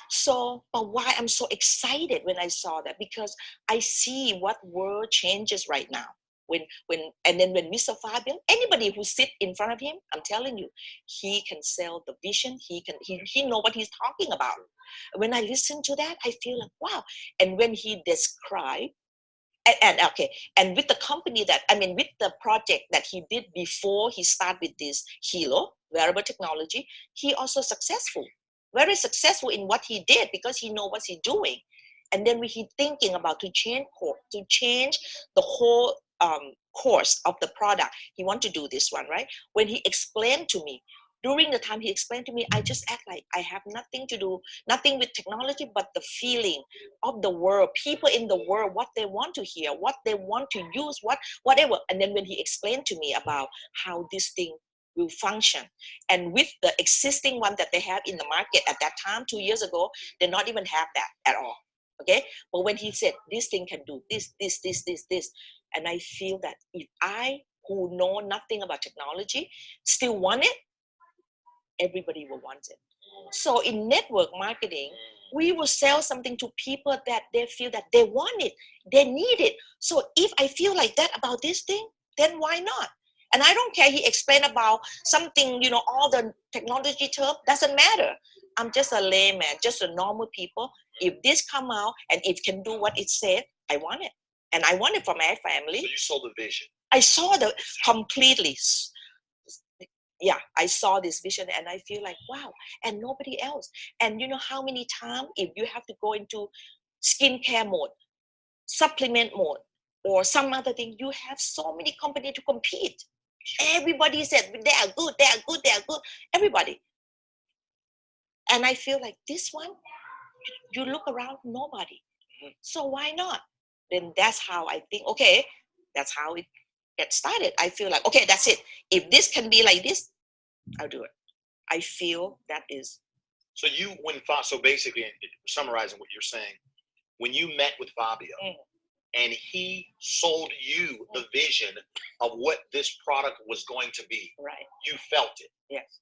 So, but why I'm so excited when I saw that, because I see what world changes right now. When Mr. Fabio, anybody who sit in front of him, I'm telling you, he can sell the vision. He know what he's talking about. When I listen to that, I feel like, wow. And when he described, and with the company with the project that he did before he started with this Hilo wearable technology, he also very successful in what he did, because he know what he's doing. And then when he thinking about to change the whole course of the product, he want to do this one, right? When he explained to me, during the time he explained to me, I just act like I have nothing with technology, but the feeling of the world, people in the world, what they want to hear, what they want to use, whatever. And then when he explained to me about how this thing will function, and with the existing one that they have in the market at that time, 2 years ago, they not even have that at all. Okay, but when he said this thing can do this, and I feel that if I, who know nothing about technology, still want it, everybody will want it. So in network marketing, we will sell something to people that they feel that they want it, they need it. So if I feel like that about this thing, then why not? And I don't care he explained about something, all the technology term, doesn't matter. I'm just a layman, just a normal people. If this come out and it can do what it said, I want it. And I want it for my family. So you sold the vision. I saw the completely. Yeah, I saw this vision, and I feel like, wow, and nobody else. And how many times, if you have to go into skincare mode, supplement mode, or some other thing, you have so many companies to compete. Everybody said they are good. Everybody. And I feel like this one, you look around, nobody. So why not? Then that's how I think, okay, that's how it gets started. I feel like, okay, that's it. If this can be like this, I'll do it. I feel that is. So basically, summarizing what you're saying, when you met with Fabio and he sold you the vision of what this product was going to be, right? You felt it. Yes.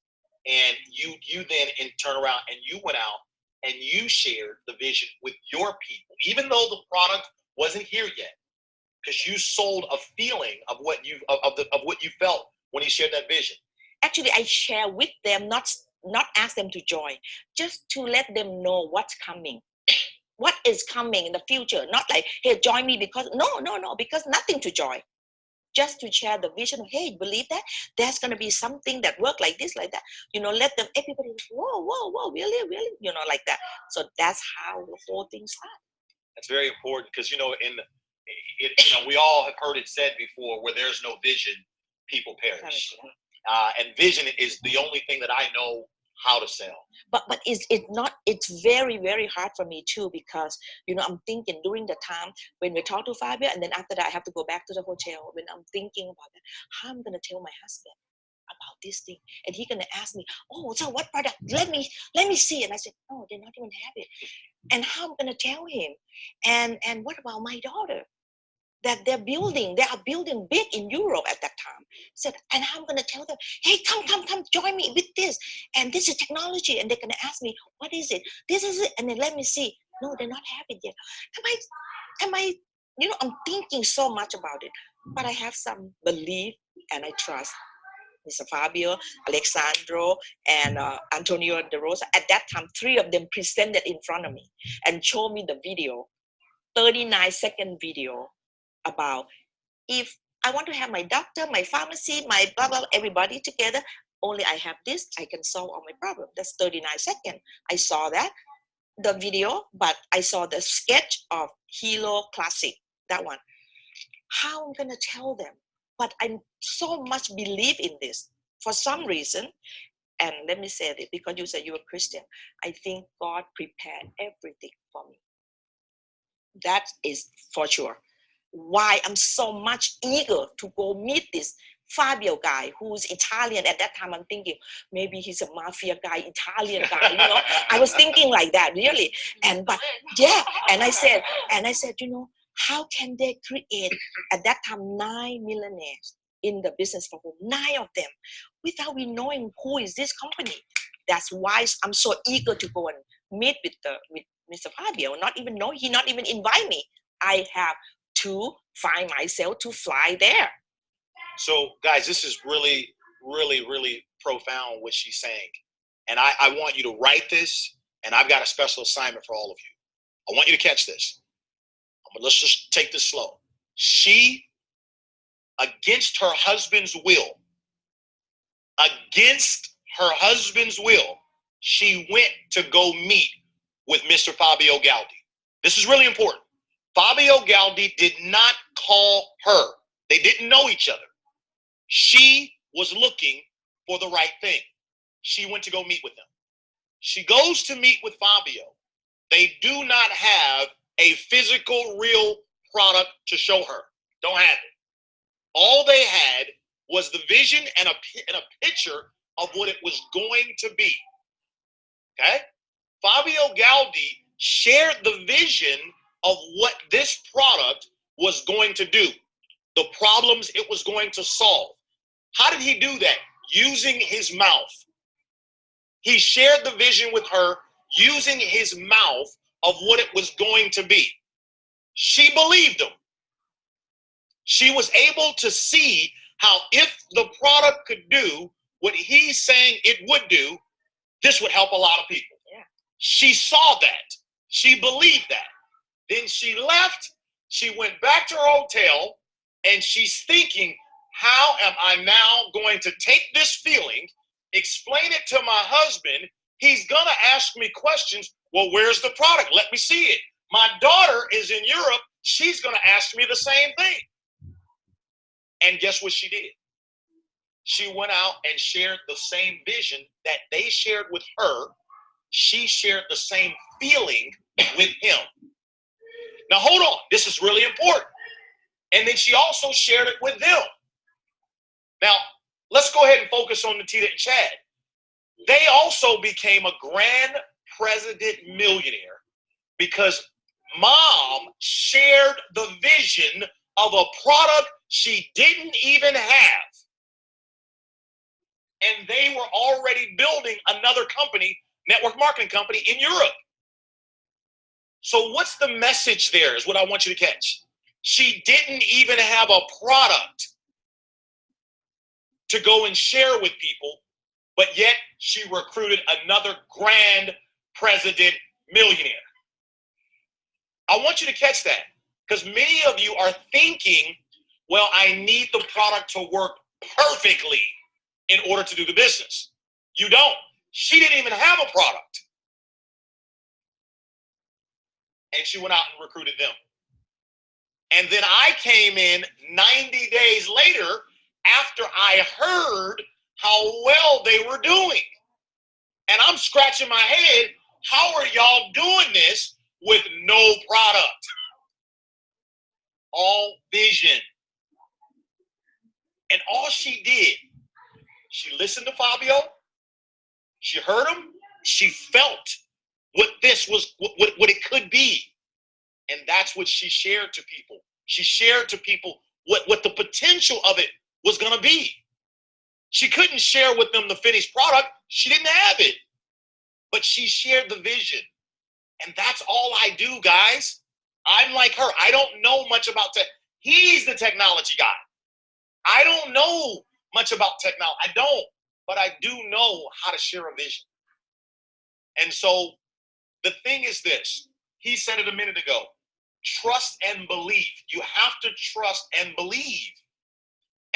And you then turn around and you went out and you shared the vision with your people, even though the product wasn't here yet, because you sold a feeling of what you felt when he shared that vision. Actually, I share with them, not ask them to join, just to let them know what's coming. what is coming in the future. Not like, hey, join me because, no, because nothing to join. Just to share the vision of, hey, believe that? There's going to be something that work like this, like that. Let them, everybody, whoa, really, like that. So that's how the whole thing started. That's very important because, we all have heard it said before, where there's no vision, people perish. And vision is the only thing that I know how to sell. But it's very, very hard for me too, because, I'm thinking during the time when we talk to Fabio, and then after that, I have to go back to the hotel. When I'm thinking about that, how I'm going to tell my husband about this thing, and he's going to ask me, oh, so what product? Let me see. And I said, oh, they not even have it. And how I'm going to tell him? And what about my daughter? That they are building big in Europe at that time. Said, and I'm going to tell them, hey, come, join me with this. And this is technology. And they're going to ask me, what is it? This is it. And then let me see. No, they're not have it yet. Am I, I'm thinking so much about it. But I have some belief and I trust Mr. Fabio, Alexandro, and Antonio De Rosa. At that time, 3 of them presented in front of me and showed me the video, 39-second video, about if I want to have my doctor, my pharmacy, my blah, blah, everybody together, only I have this, I can solve all my problem. That's 39 seconds. I saw that, the video, but I saw the sketch of Hilo Classic, that one. How I'm going to tell them? But I so much believe in this. For some reason, and let me say this, because you said you're a Christian, I think God prepared everything for me. That is for sure. Why I'm so much eager to go meet this Fabio guy who's Italian. At that time, I'm thinking maybe he's a mafia guy, Italian guy. I was thinking like that, really. And I said, how can they create at that time 9 millionaires in the business for home, 9 of them, without we knowing who is this company? That's why I'm so eager to go and meet with Mr. Fabio. He not even invite me. I have to find myself to fly there. So, guys, this is really, really, really profound what she's saying. And I want you to write this, and I've got a special assignment for all of you. I want you to catch this. Let's just take this slow. She, against her husband's will, she went to go meet with Mr. Fabio Galdi. This is really important. Fabio Galdi did not call her. They didn't know each other. She was looking for the right thing. She went to go meet with him. She goes to meet with Fabio. They do not have a physical, real product to show her. Don't have it. All they had was the vision and a picture of what it was going to be. Okay? Fabio Galdi shared the vision of what this product was going to do, the problems it was going to solve. How did he do that? Using his mouth. He shared the vision with her using his mouth of what it was going to be. She believed him. She was able to see how if the product could do what he's saying it would do, this would help a lot of people. Yeah. She saw that. She believed that. Then she left. She went back to her hotel, and she's thinking, how am I now going to take this feeling, explain it to my husband? He's going to ask me questions. Well, where's the product? Let me see it. My daughter is in Europe. She's going to ask me the same thing. And guess what she did? She went out and shared the same vision that they shared with her. She shared the same feeling with him. Now, hold on. This is really important. And then she also shared it with them. Now, let's go ahead and focus on Natita and Chad. They also became a grand president millionaire because mom shared the vision of a product she didn't even have. And they were already building another company, network marketing company in Europe. So what's the message there is what I want you to catch. She didn't even have a product to go and share with people, but yet she recruited another grand president millionaire. I want you to catch that, because many of you are thinking, well, I need the product to work perfectly in order to do the business. You don't. She didn't even have a product. And she went out and recruited them. And then I came in 90 days later after I heard how well they were doing. And I'm scratching my head, how are y'all doing this with no product? All vision. And all she did, she listened to Fabio, she heard him, she felt what this was, what it could be. And that's what she shared to people. She shared to people what the potential of it was going to be. She couldn't share with them the finished product. She didn't have it. But she shared the vision. And that's all I do, guys. I'm like her. I don't know much about tech. He's the technology guy. I don't know much about technology. I don't. But I do know how to share a vision. And so the thing is this. He said it a minute ago. Trust and belief. You have to trust and believe.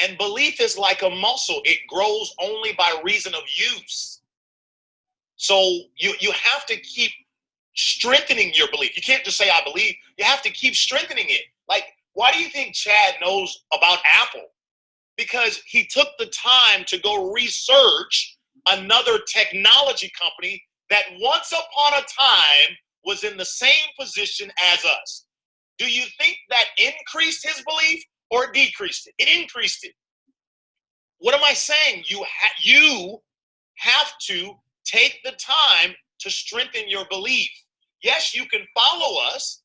And belief is like a muscle. It grows only by reason of use. So you have to keep strengthening your belief. You can't just say, I believe. You have to keep strengthening it. Like, why do you think Chad knows about Apple? Because he took the time to go research another technology company that once upon a time was in the same position as us. Do you think that increased his belief or decreased it? It increased it. What am I saying? You have to take the time to strengthen your belief. Yes, you can follow us.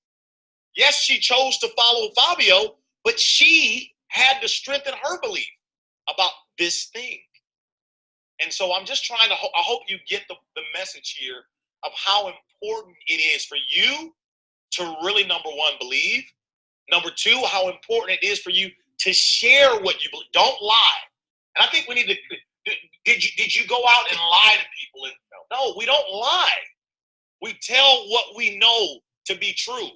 Yes, she chose to follow Fabio, but she had to strengthen her belief about this thing. And so I'm just trying to, I hope you get the message here of how important it is for you to really, number one, believe. Number two, how important it is for you to share what you believe. Don't lie. And I think we need to, did you go out and lie to people? And, no, we don't lie. We tell what we know to be true.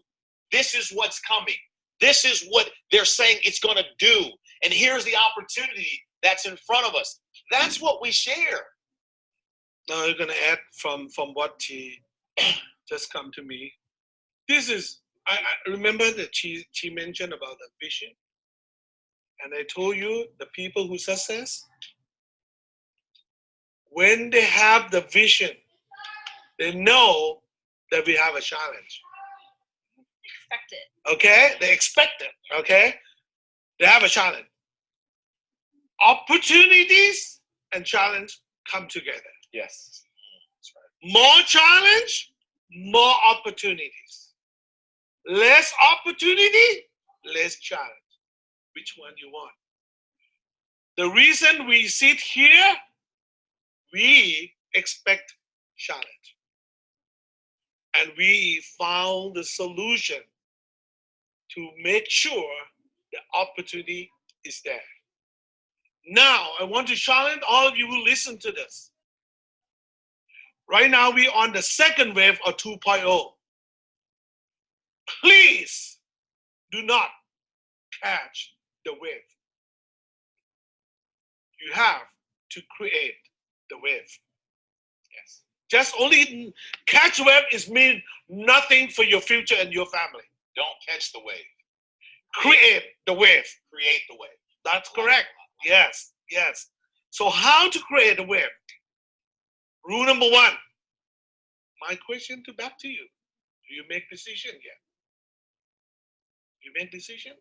This is what's coming. This is what they're saying it's going to do. And here's the opportunity that's in front of us. That's what we share. Now you're going to add from what she just come to me. This is, I remember that she mentioned about the vision. And I told you, the people who success, when they have the vision, they know that we have a challenge. Expect it. Okay? They expect it. Okay? They have a challenge. Opportunities and challenge come together. Yes. More challenge, more opportunities. Less opportunity, less challenge. Which one you want? The reason we sit here, we expect challenge. And we found the solution to make sure the opportunity is there. Now, I want to challenge all of you who listen to this. Right now, we're on the second wave of 2.0. Please do not catch the wave. You have to create the wave. Yes. Just only catch the wave is mean nothing for your future and your family. Don't catch the wave. Create the wave. Create the wave. That's correct. Yes, yes. So how to create a wave? Rule number one. My question back to you. Do you make decision yet? You make decision?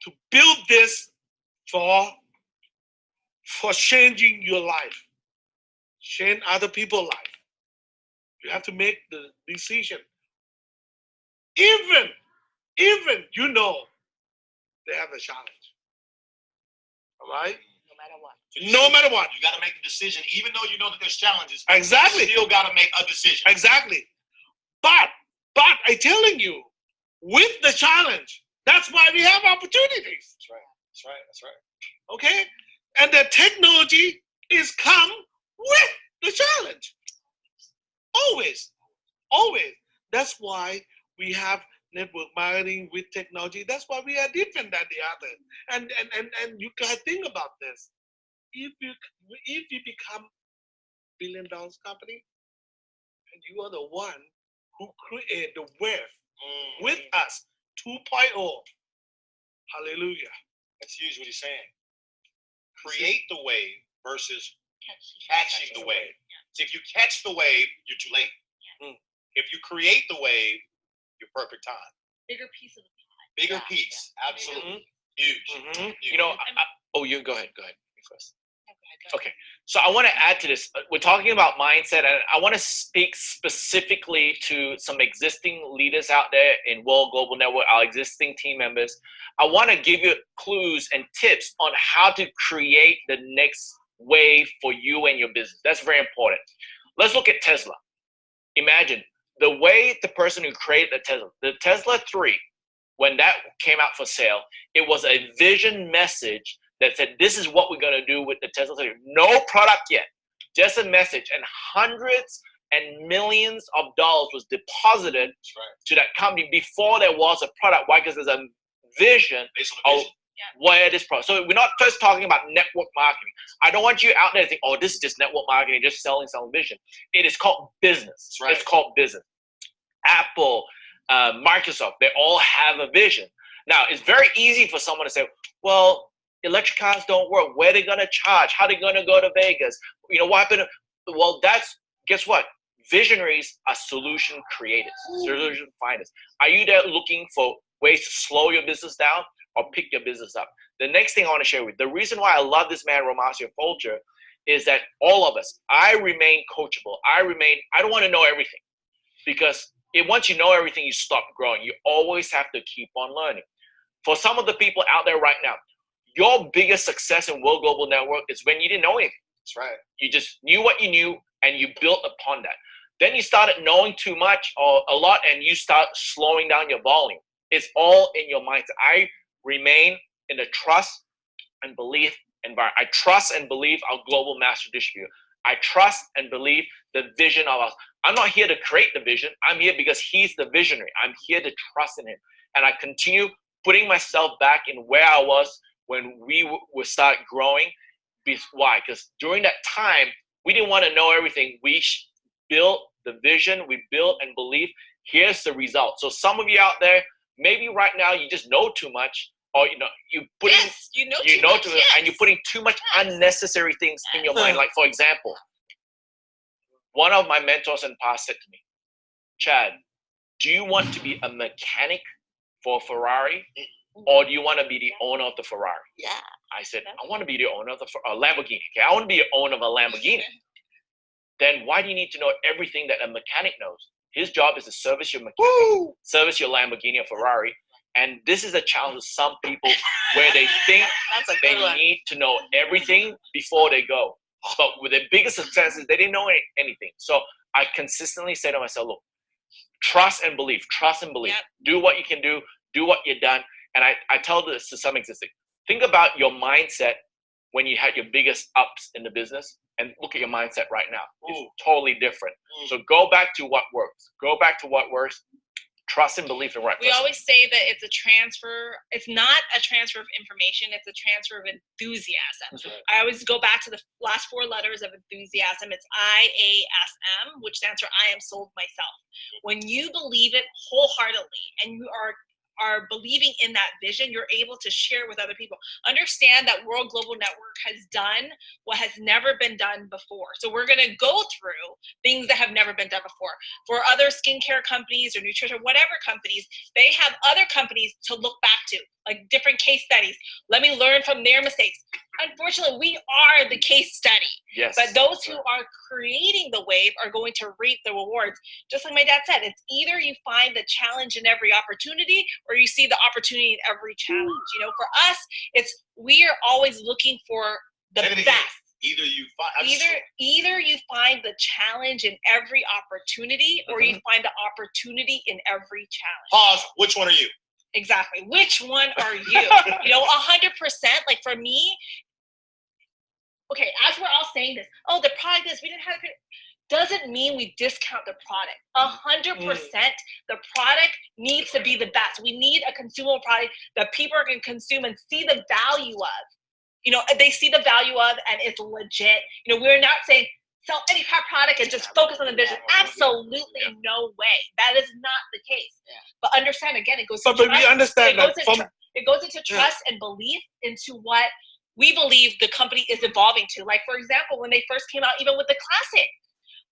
To build this for changing your life. Change other people's life. You have to make the decision. Even you know they have a challenge. All right? No matter what. No matter what. You got to make the decision, even though you know that there's challenges. Exactly. You still got to make a decision. Exactly. But I'm telling you, with the challenge, that's why we have opportunities. That's right. That's right. That's right. Okay? And the technology is come with the challenge. Always. Always. That's why we have network marketing with technology. That's why we are different than the other. And you gotta think about this. If you become $1 billion company, and you are the one who create the web with us 2.0. Hallelujah. That's huge what he's saying. Create the wave versus catching the wave. So if you catch the wave, you're too late. If you create the wave, you're perfect time. Bigger piece of the pie. Bigger piece. Absolutely. Huge. Huge. You know, you go ahead. Go ahead first. Okay, so I want to add to this. We're talking about mindset, and I want to speak specifically to some existing leaders out there in World Global Network, our existing team members. I want to give you clues and tips on how to create the next wave for you and your business. That's very important. Let's look at Tesla. Imagine the way the person who created the Tesla 3, when that came out for sale, it was a vision message that said, this is what we're going to do with the Tesla 3. No product yet, just a message. And hundreds and millions of dollars was deposited to that company before there was a product. Why? Because there's a vision of where this product. So we're not just talking about network marketing. I don't want you out there to think, oh, this is just network marketing, just selling some vision. It is called business. It's called business. Apple, Microsoft, they all have a vision. Now, it's very easy for someone to say, well, electric cars don't work. Where are they going to charge? How are they going to go to Vegas? You know, what happened? Well, guess what? Visionaries are solution creators, solution finders. Are you there looking for ways to slow your business down or pick your business up? The next thing I want to share with you, the reason why I love this man, Romasio Fulcher, is that all of us, I remain coachable. I don't want to know everything, because once you know everything, you stop growing. You always have to keep on learning. For some of the people out there right now, your biggest success in World Global Network is when you didn't know anything. That's right. You just knew what you knew and you built upon that. Then you started knowing too much or a lot, and you start slowing down your volume. It's all in your mindset. I remain in the trust and belief environment. I trust and believe our global master distributor. I trust and believe the vision of us. I'm not here to create the vision. I'm here because he's the visionary. I'm here to trust in him. And I continue putting myself back in where I was when we would start growing. Why? Because during that time, we didn't want to know everything. We built the vision. We built and believe. Here's the result. So some of you out there, maybe right now you just know too much, or you know too much, and you're putting too much unnecessary things in your mind. Like, for example, one of my mentors in the past said to me, Chad, do you want to be a mechanic for a Ferrari, or do you want to be the owner of the Ferrari? Yeah. I said, I want to be the owner of the Lamborghini. Okay, I want to be the owner of a Lamborghini. Then why do you need to know everything that a mechanic knows? His job is to service your mechanic, service your Lamborghini or Ferrari. And this is a challenge of some people where they think they need to know everything before they go. But with their biggest successes, they didn't know anything. So I consistently say to myself, look, trust and believe, Yep. Do what you can do what you've done. And I tell this to some existing. Think about your mindset when you had your biggest ups in the business, and look at your mindset right now. It's totally different. So go back to what works. Trust and belief in what we always say that it's a transfer. It's not a transfer of information. It's a transfer of enthusiasm. Right. I always go back to the last 4 letters of enthusiasm. It's IASM, which stands for I am sold myself. When you believe it wholeheartedly and you are believing in that vision, you're able to share with other people. Understand that World Global Network has done what has never been done before. So we're going to go through things that have never been done before. For other skincare companies or nutrition, whatever companies, they have other companies to look back to, like different case studies. Let me learn from their mistakes. Unfortunately, we are the case study. Yes. But those who are creating the wave are going to reap the rewards. Just like my dad said, it's either you find the challenge in every opportunity or you see the opportunity in every challenge. You know, for us, we are always looking for the best. Either you find the challenge in every opportunity or you find the opportunity in every challenge. Pause. Which one are you? Exactly. Which one are you? You know, 100%. Like for me, okay, as we're all saying this, oh, the product is, we didn't have it. doesn't mean we discount the product. 100%, the product needs to be the best. We need a consumable product that people are going to consume and see the value of. You know, they see the value of, and it's legit. You know, we're not saying sell any product and just focus on the vision. Absolutely no way. That is not the case. But understand, again, it goes to trust. We understand it goes into trust and belief into what we believe the company is evolving to. Like, for example, when they first came out, even with the Classic,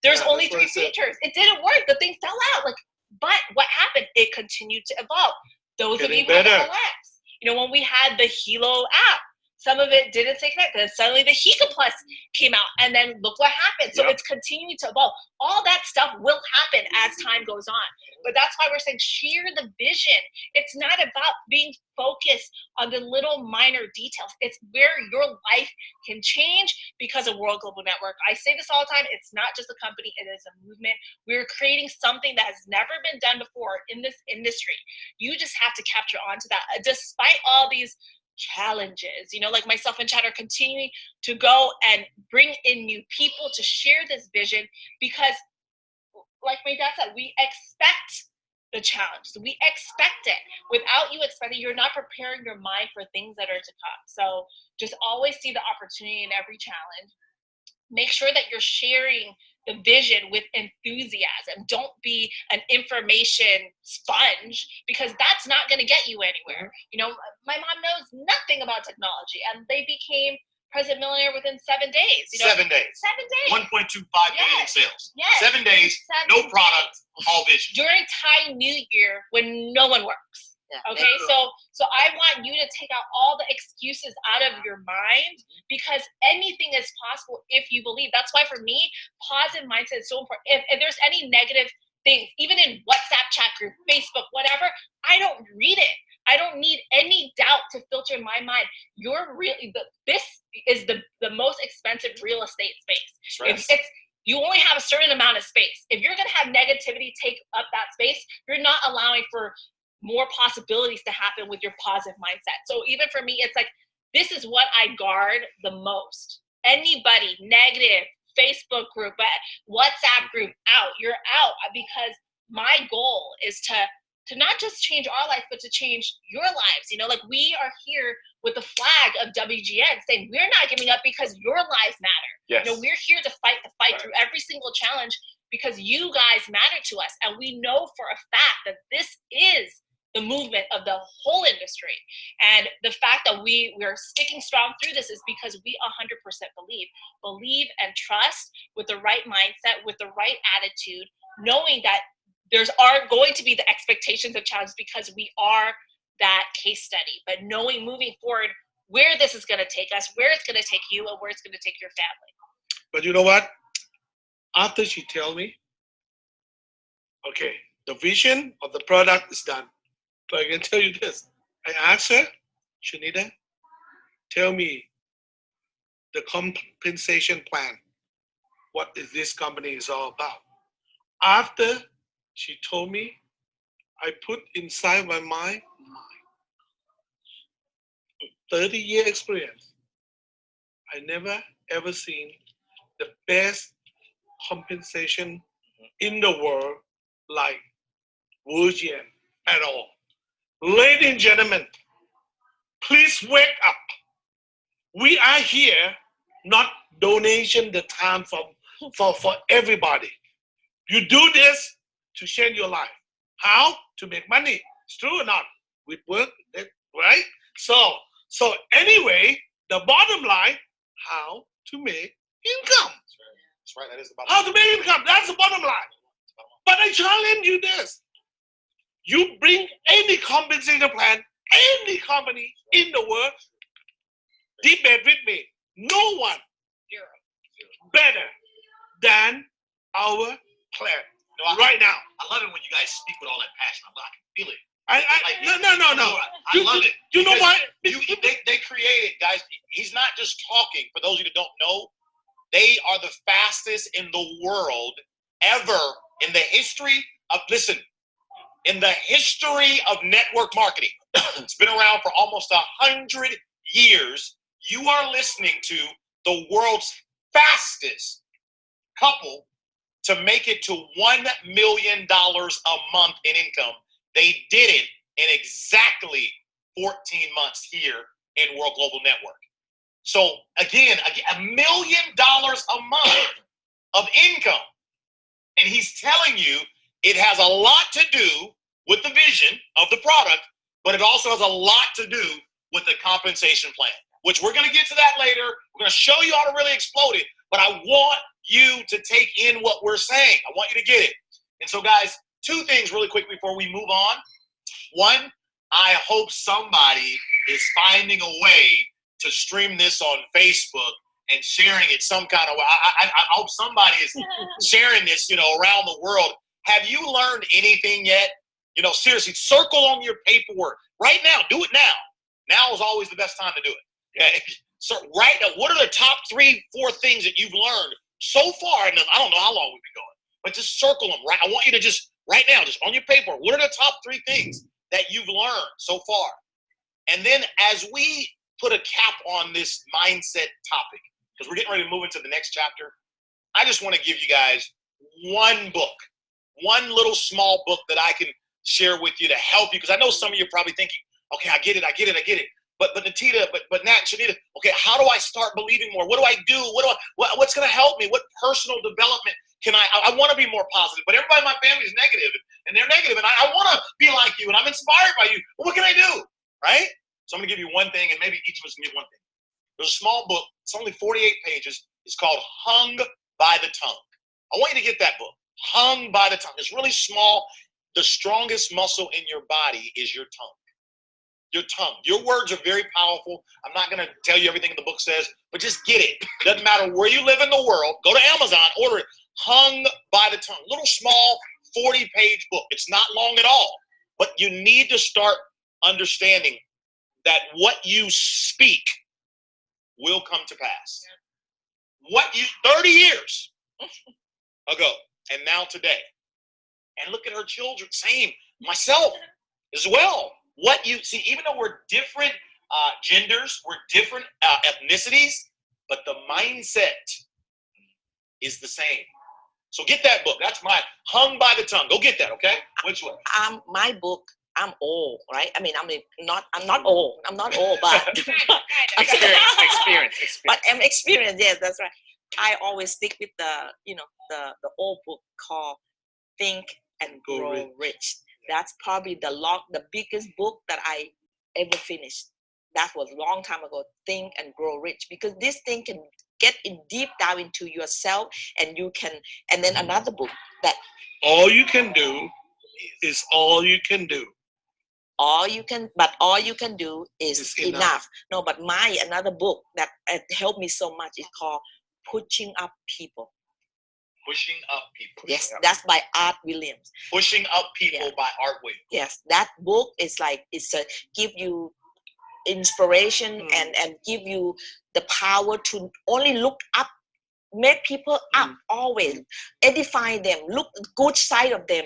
there's only 3 features. It didn't work. The thing fell out. Like, but what happened? It continued to evolve. Those of you who had the LX, you know, when we had the Hilo app, some of it didn't stay connected. Suddenly the Hika Plus came out, and then look what happened. So it's continuing to evolve. All that stuff will happen as time goes on. But that's why we're saying share the vision. It's not about being focused on the little minor details. It's where your life can change because of World Global Network. I say this all the time. It's not just a company. It is a movement. We're creating something that has never been done before in this industry. You just have to capture onto that. Despite all these challenges, you know, like myself and Chad are continuing to go and bring in new people to share this vision, because like my dad said, we expect the challenge. We expect it. Without you expecting, you're not preparing your mind for things that are to come. So just always see the opportunity in every challenge. Make sure that you're sharing the vision with enthusiasm. Don't be an information sponge, because that's not going to get you anywhere. You know, my mom knows nothing about technology, and they became President Millionaire within 7 days. You know, 7 days. 7 days. 1.25 billion in sales. Yes. 7 days, no product, all vision. During Thai New Year, when no one works. Okay, so I want you to take out all the excuses out of your mind, because anything is possible if you believe. That's why for me, positive mindset is so important. If there's any negative things, even in WhatsApp chat group, Facebook, whatever, I don't read it. I don't need any doubt to filter in my mind. This is the most expensive real estate space. You only have a certain amount of space. If you're gonna have negativity take up that space, you're not allowing for more possibilities to happen with your positive mindset. So even for me, it's like, this is what I guard the most. Anybody negative, Facebook group, WhatsApp group, you're out, because my goal is to not just change our life, but to change your lives. You know, like, we are here with the flag of WGN saying we're not giving up because your lives matter. Yes. You know, we're here to fight the fight through every single challenge because you guys matter to us. And we know for a fact that this is the movement of the whole industry. And the fact that we're sticking strong through this is because we 100% believe and trust, with the right mindset, with the right attitude, knowing that are going to be the expectations of challenges because we are that case study, but knowing moving forward where this is going to take us, where it's going to take you, and where it's going to take your family. But you know what? After she tell me, okay, the vision of the product is done. But I can tell you this. I asked her, Shanita, tell me the compensation plan. What is this company is all about? After she told me, I put inside my mind 30-year experience. I never ever seen the best compensation in the world like Virgin at all. Ladies and gentlemen, please wake up. We are here, not donation the time for everybody. You do this to change your life. How? To make money. It's true or not? We work, right? So anyway, the bottom line, how to make income. That's right. That is the bottom line. How to make income. That's the bottom line. But I challenge you this. You bring any compensation plan, any company in the world, debate with me. No one better than our plan right now. I love it when you guys speak with all that passion. I can feel it. No. I love it. You know why? They created, guys. He's not just talking. For those of you that don't know, they are the fastest in the world ever in the history of, in the history of network marketing. It's been around for almost 100 years. You are listening to the world's fastest couple to make it to $1 million a month in income. They did it in exactly 14 months here in World Global Network. So again, $1 million a month of income. And he's telling you it has a lot to do with the vision of the product, but it also has a lot to do with the compensation plan, which we're going to get to that later. We're going to show you how to really explode it, but I want you to take in what we're saying. I want you to get it. And so, guys, 2 things really quick before we move on. One, I hope somebody is finding a way to stream this on Facebook and sharing it some kind of way. I hope somebody is sharing this, around the world. Have you learned anything yet? Seriously, circle on your paperwork right now. Do it now. Now is always the best time to do it. Yeah. So right now, what are the top 3, 4 things that you've learned so far? And I don't know how long we've been going, but just circle them. Right. I want you to just right now, just on your paper. What are the top 3 things that you've learned so far? And then as we put a cap on this mindset topic, because we're getting ready to move into the next chapter, I just want to give you guys one book, one little small book that I can share with you to help you. Because I know some of you are probably thinking, okay, I get it. But Natita, but Nat, Shanita, okay, how do I start believing more? What do I do? What's going to help me? What personal development can I want to be more positive, but everybody in my family is negative, and they're negative, and I want to be like you, and I'm inspired by you. Well, what can I do, right? So I'm going to give you one thing, and maybe each of us can get one thing. There's a small book. It's only 48 pages. It's called Hung by the Tongue. I want you to get that book, Hung by the Tongue. It's really small. The strongest muscle in your body is your tongue. Your tongue. Your words are very powerful. I'm not going to tell you everything the book says, but just get it. Doesn't matter where you live in the world. Go to Amazon, order it. Hung by the Tongue. Little small 40-page book. It's not long at all, but you need to start understanding that what you speak will come to pass. 30 years ago and now today. And look at her children, same, myself as well. What you see, even though we're different genders, we're different ethnicities, but the mindset is the same. So get that book. That's my Hung by the Tongue. Go get that, okay? Which one? My book. I'm old, right? I mean, I'm not old. I'm not old, but experience. But I'm experienced. Yes, that's right. I always stick with the old book called Think and Grow Rich. That's probably the biggest book that I ever finished. That was a long time ago. Think and Grow Rich, because this thing can get in deep down into yourself, and you can. And then another book that all you can do is all you can do. All you can do is enough. No, but another book that helped me so much is called Pushing Up People. Pushing Up People. Yes, that's by Art Williams. Pushing Up People by Art Williams. Yes, that book is give you inspiration and give you the power to only look up, make people up always, edify them, look good side of them,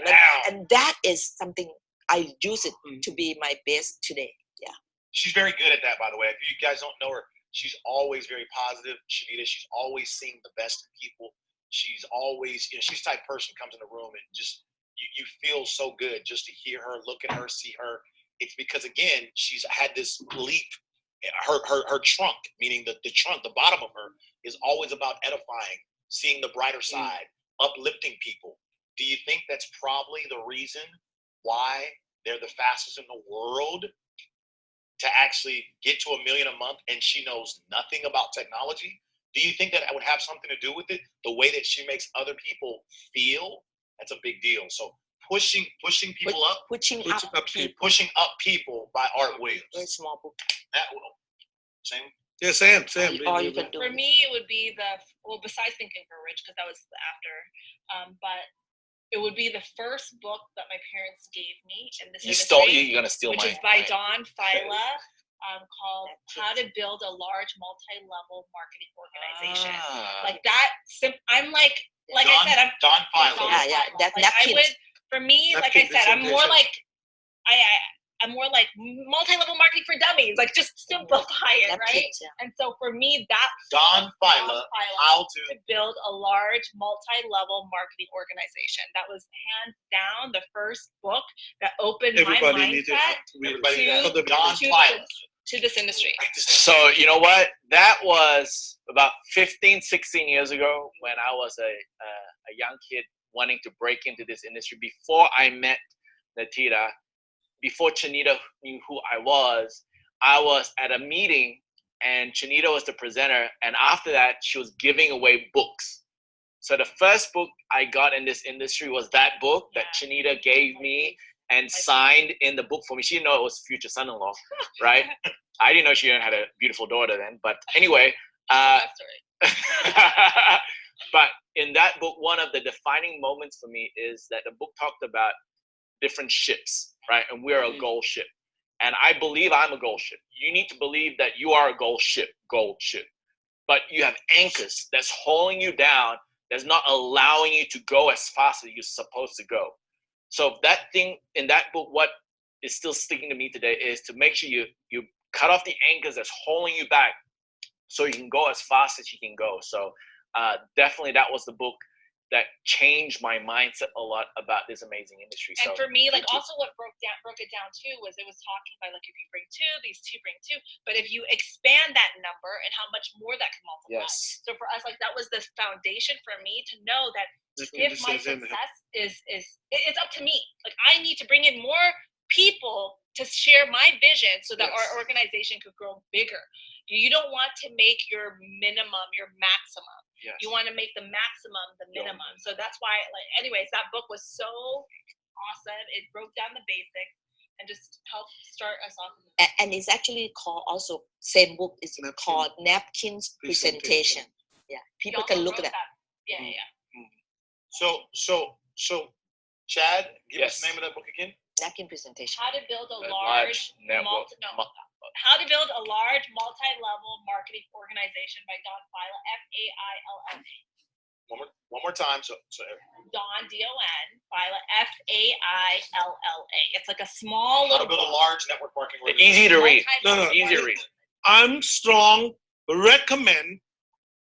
and that is something I use it to be my best today. Yeah. She's very good at that, by the way. If you guys don't know her, she's always very positive. Shanita, she's always seeing the best in people. She's always, she's the type of person who comes in the room and just, you feel so good just to hear her, look at her, see her. It's because, again, she's had this leap. Her trunk, meaning the trunk, the bottom of her, is always about edifying, seeing the brighter side, uplifting people. Do you think that's probably the reason why they're the fastest in the world to actually get to $1 million a month, and she knows nothing about technology? Do you think that would have something to do with it? The way that she makes other people feel? That's a big deal. So pushing people up. Pushing Up People by Art Williams. Very small book. That will. Same. Yeah, Sam. All you can do. For me, it would be besides Think and Grow Rich, because that was after, but it would be the first book that my parents gave me in this industry. You're gonna steal mine. Which is by Don Fila, called How to Build a Large Multi-Level Marketing Organization. Like that. I'm like Don, I said, I'm Don Fila. Yeah. I would, for me, like I said, I'm more like I'm more like multi-level marketing for dummies, like just simplify it, That right? fits, yeah. And so for me, that's Don Phyla, how to. to build a large multi-level marketing organization. That was hands down the first book that opened Everybody my needs to mindset Everybody to- got Don to- Phyla. to this industry. So you know what? That was about 15, 16 years ago when I was a young kid wanting to break into this industry. Before I met Natita, before Chanita knew who I was at a meeting and Chanita was the presenter. And after that, she was giving away books. So the first book I got in this industry was that book that Chanita gave me and signed in the book for me. She didn't know it was future son-in-law, right? I didn't know she had a beautiful daughter then. But anyway, That story. but in that book, one of the defining moments for me is that the book talked about different ships, right? And we're a gold ship. And I believe I'm a gold ship. You need to believe that you are a gold ship. But you have anchors that's holding you down, that's not allowing you to go as fast as you're supposed to go. So that thing in that book, what is still sticking to me today is to make sure you cut off the anchors that's holding you back so you can go as fast as you can go. So definitely that was the book that changed my mindset a lot about this amazing industry. And So for me, like also what broke it down too was it was talking about like if you bring two, these two bring two, but if you expand that number and how much more that can multiply. yes, So for us, like that was the foundation for me to know that if my success is it's up to me. Like I need to bring in more people to share my vision so that Yes. our organization could grow bigger. You don't want to make your minimum your maximum. yes. You want to make the maximum the minimum. So that's why, like, anyways, that book was so awesome. It broke down the basics and just helped start us off. And it's actually called also, same book is Napkin called Napkins Presentation. Yeah, people He can also look wrote at that. Yeah. So, Chad, give us Yes. the name of that book again. Napkin Presentation. How to build a A large network. How to build a large multi-level marketing organization by Don Phyla, F-A-I-L-L-A. One more time. So Don, D-O-N, Phyla, F-A-I-L-L-A. It's like a small how to little build a book. large network marketing organization. Easy to read. No. Easy to read. Armstrong recommend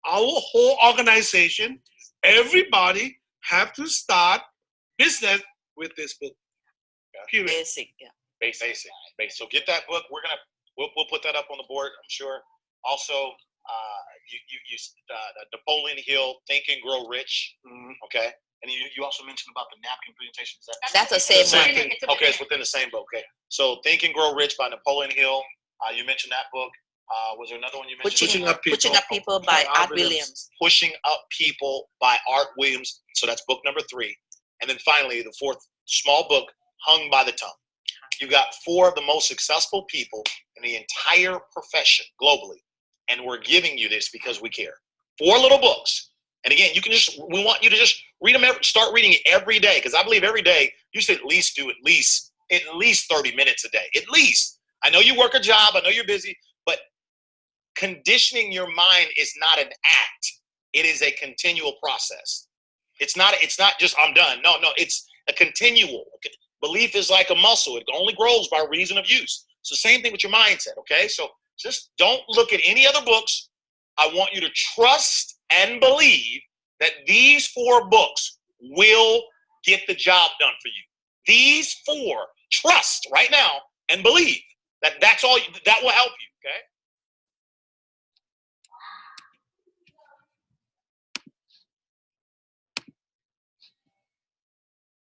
our whole organization, everybody have to start business with this book. Period. Basic, yeah. Basic. So get that book. We'll put that up on the board, I'm sure. Also, you Napoleon Hill, Think and Grow Rich. Okay. And you also mentioned about the napkin presentation. Is that That's the It's same within one. it. It's okay? within It's within the same book. Okay. So Think and Grow Rich by Napoleon Hill. You mentioned that book. Was there another one you mentioned? Pushing Up People. By Art Williams. Pushing Up People by Art Williams. So that's book number 3. And then finally, the fourth small book, Hung by the Tongue. You've got 4 of the most successful people in the entire profession globally. And we're giving you this because we care. 4 little books. And again, we want you to just read them, start reading it every day. Because I believe every day you should at least do at least 30 minutes a day. At least. I know you work a job. I know you're busy. But conditioning your mind is not an act. It is a continual process. It's not just I'm done. No, it's a continual. Belief is like a muscle. It only grows by reason of use. It's the same thing with your mindset, okay? So just don't look at any other books. I want you to trust and believe that these 4 books will get the job done for you. These 4, trust right now and believe that that's all that will help you, okay?